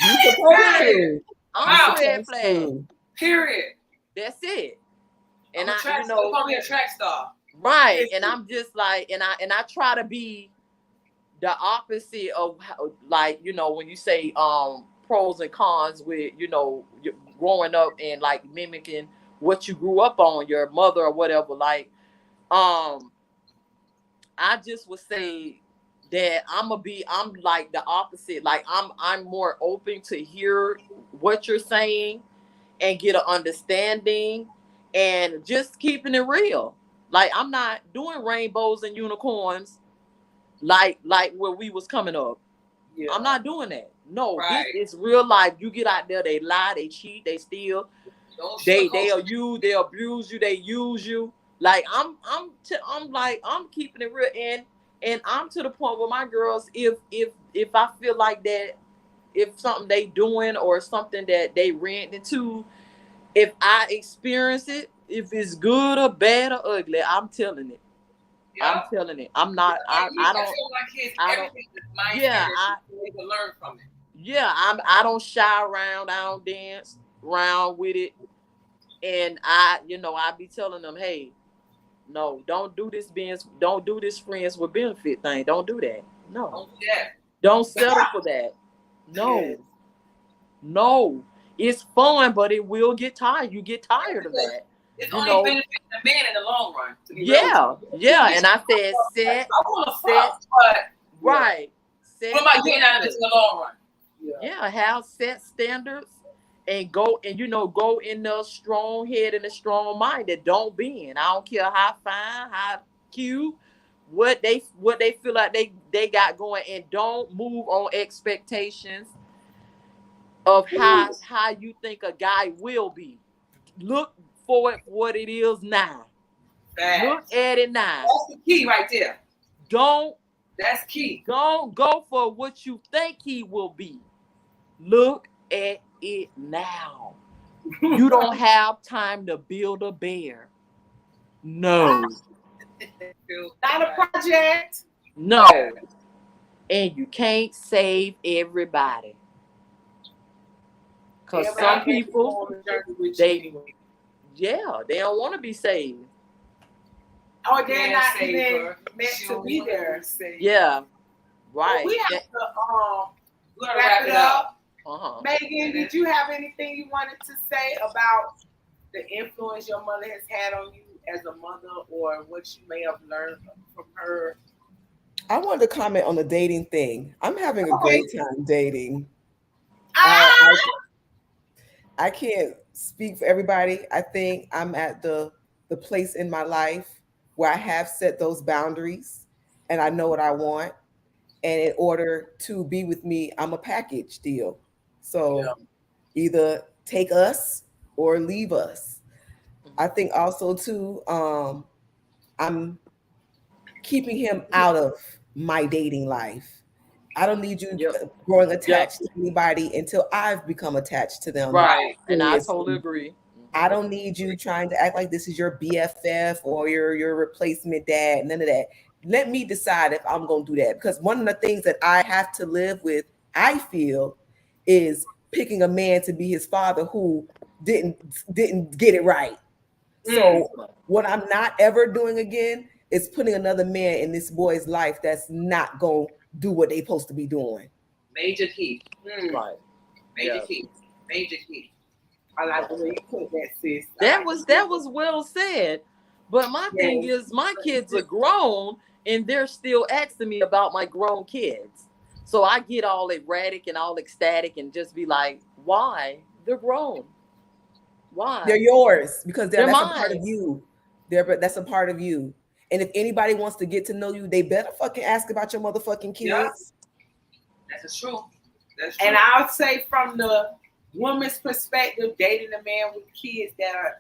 You supposed to. I'm the red flag. Period. That's it. And you know, gonna be a track star, right? And I'm just like, and I try to be the opposite of how, like, you know, when you say pros and cons with, you know, growing up and like mimicking what you grew up on, your mother or whatever. Like, I just would say that I'm like the opposite. Like I'm more open to hear what you're saying and get an understanding. And just keeping it real. Like I'm not doing rainbows and unicorns like where we was coming up. Yeah. I'm not doing that. No, right. This is real life. You get out there, they lie, they cheat, they steal. They'll abuse you, they use you. Like I'm keeping it real and I'm to the point with my girls, if I feel like that, if something they doing or something that they rent into, if I experience it, if it's good or bad or ugly, I'm telling it. Yeah. I'm telling it. I'm not. I don't. Yeah, they can learn from it. Yeah, I don't shy around. I don't dance around with it. And I be telling them, hey, no, don't do this friends with benefit thing. Don't do that. No. Don't do that. Don't settle for that. No. Yes. No. It's fun, but it will get tired. You get tired of that. It's only benefiting the man in the long run. Yeah. And I said, set. I want to fuck, but right. What am I getting out of this in the long run? Yeah, have set standards and go in the strong head and the strong minded. Don't bend. I don't care how fine, how cute, what they feel like they got going, and don't move on expectations of how you think a guy will be. Look for it what it is now. Look at it now. That's the key right there. That's key. Don't go for what you think he will be. Look at it now. You don't have time to build a bear. No. Not a project. No. And you can't save everybody. Because some people, they don't want to be saved. Oh, they're not even meant to be there. Yeah, right. Well, we have to wrap it up. Megan, did you have anything you wanted to say about the influence your mother has had on you as a mother, or what you may have learned from her? I wanted to comment on the dating thing. I'm having a great time dating. I can't speak for everybody. I think I'm at the place in my life where I have set those boundaries and I know what I want. And in order to be with me, I'm a package deal. So either take us or leave us. I think also too, I'm keeping him out of my dating life. I don't need you growing attached to anybody until I've become attached to them. Right. And I totally agree. I don't need you trying to act like this is your BFF or your replacement dad. None of that. Let me decide if I'm going to do that. Because one of the things that I have to live with, I feel, is picking a man to be his father who didn't get it right. So what I'm not ever doing again is putting another man in this boy's life that's not going to do what they supposed to be doing. Major key. Right. Major key. Major key. I like the way you put that, sis. That was well said. But my thing is, my kids are grown and they're still asking me about my grown kids. So I get all erratic and all ecstatic and just be like, why? They're grown. Why? They're yours because that's mine. a part of you. That's a part of you. And if anybody wants to get to know you, they better fucking ask about your motherfucking kids. Yeah. That's true. That's true. And I'll say from the woman's perspective, dating a man with kids that are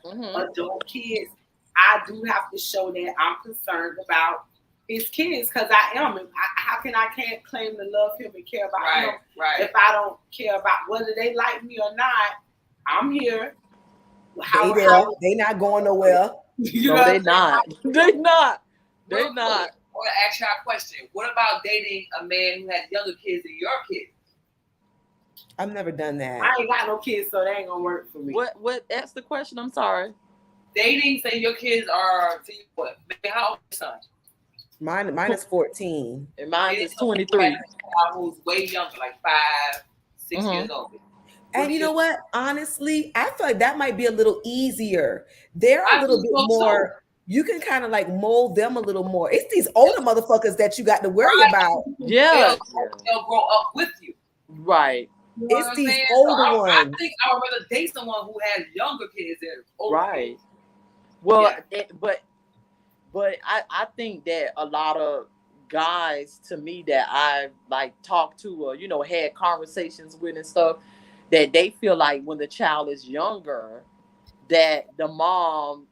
adult kids, I do have to show that I'm concerned about his kids because I am. How can I can't claim to love him and care about him if I don't care about whether they like me or not? I'm here. They not going nowhere. No, they not. They not. They not. I want to ask you a question. What about dating a man who has younger kids than your kids? I've never done that. I ain't got no kids, so they ain't gonna work for me. What? Ask the question. I'm sorry. Dating, say your kids are what? How old is your son? Mine is 14. And mine is 23. Who's way younger, like 5, 6 years old. And you know what? Honestly, I feel like that might be a little easier. They're a little bit more. You can kind of like mold them a little more. It's these older motherfuckers that you got to worry about. Yeah. They'll grow up with you. Right. You know it's these older ones. I think I would rather date someone who has younger kids than older kids. Well, but I think that a lot of guys, to me, that I've like talked to or had conversations with and stuff, that they feel like when the child is younger, that the mom,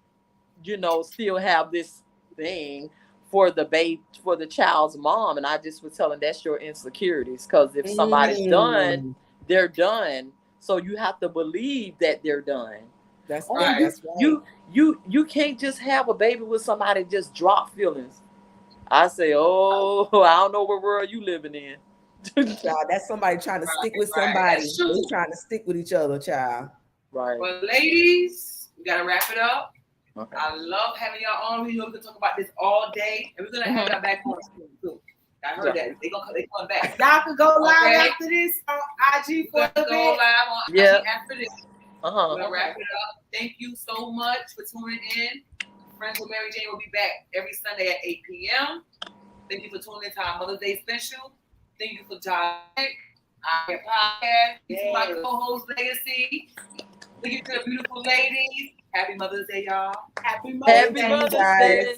still have this thing for the child's mom. And I just was telling that's your insecurities. Because if somebody's done, they're done. So you have to believe that they're done. That's right. That's right. You can't just have a baby with somebody just drop feelings. I say, I don't know what world you living in. Child, that's somebody trying to stick with somebody. They're trying to stick with each other, child. Right. Well, ladies, we gotta wrap it up. Okay. I love having y'all on. We can talk about this all day, and we're gonna have y'all back on too. I heard that they coming back. Y'all can go live after this on IG for the go live on IG after this. We're gonna wrap it up. Thank you so much for tuning in. Friends with Mary Jane will be back every Sunday at 8 p.m. Thank you for tuning in to our Mother's Day special. Thank you for joining our podcast. Thank you to my co-host Legacy. Thank you to the beautiful ladies. Happy Mother's Day, y'all. Happy Mother's Day, guys.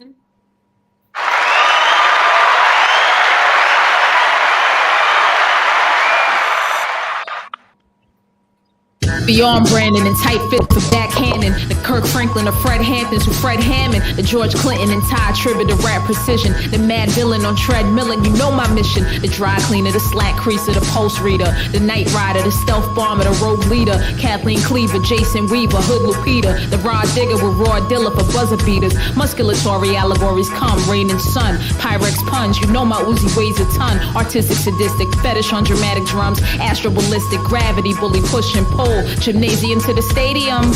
Beyond Brandon and tight fits for backhanding. The Kirk Franklin of Fred Hamptons to Fred Hammond. The George Clinton and Ty Tribbett to rap precision. The mad villain on treadmill, and you know my mission. The dry cleaner, the slack creaser, the post reader. The night rider, the stealth bomber, the rogue leader. Kathleen Cleaver, Jason Weaver, Hood Lupita. The rod digger with raw dilla for buzzer beaters. Musculatory allegories come, rain and sun. Pyrex puns, you know my Uzi weighs a ton. Artistic, sadistic, fetish on dramatic drums. Astro ballistic, gravity, bully, push and pull. Gymnasium to the stadium.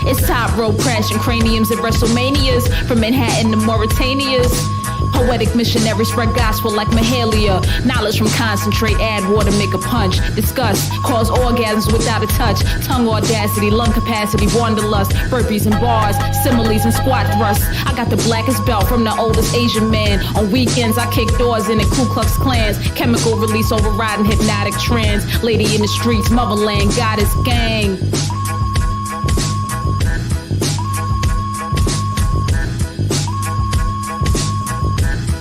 It's top rope crashing craniums at WrestleManias. From Manhattan to Mauritania's. Poetic missionary spread gospel like Mahalia. Knowledge from concentrate, add water, make a punch. Discuss, cause orgasms without a touch. Tongue audacity, lung capacity, wanderlust. Burpees and bars, similes and squat thrusts. I got the blackest belt from the oldest Asian man. On weekends I kick doors in the Ku Klux Klans. Chemical release overriding hypnotic trends. Lady in the streets, motherland, goddess gang.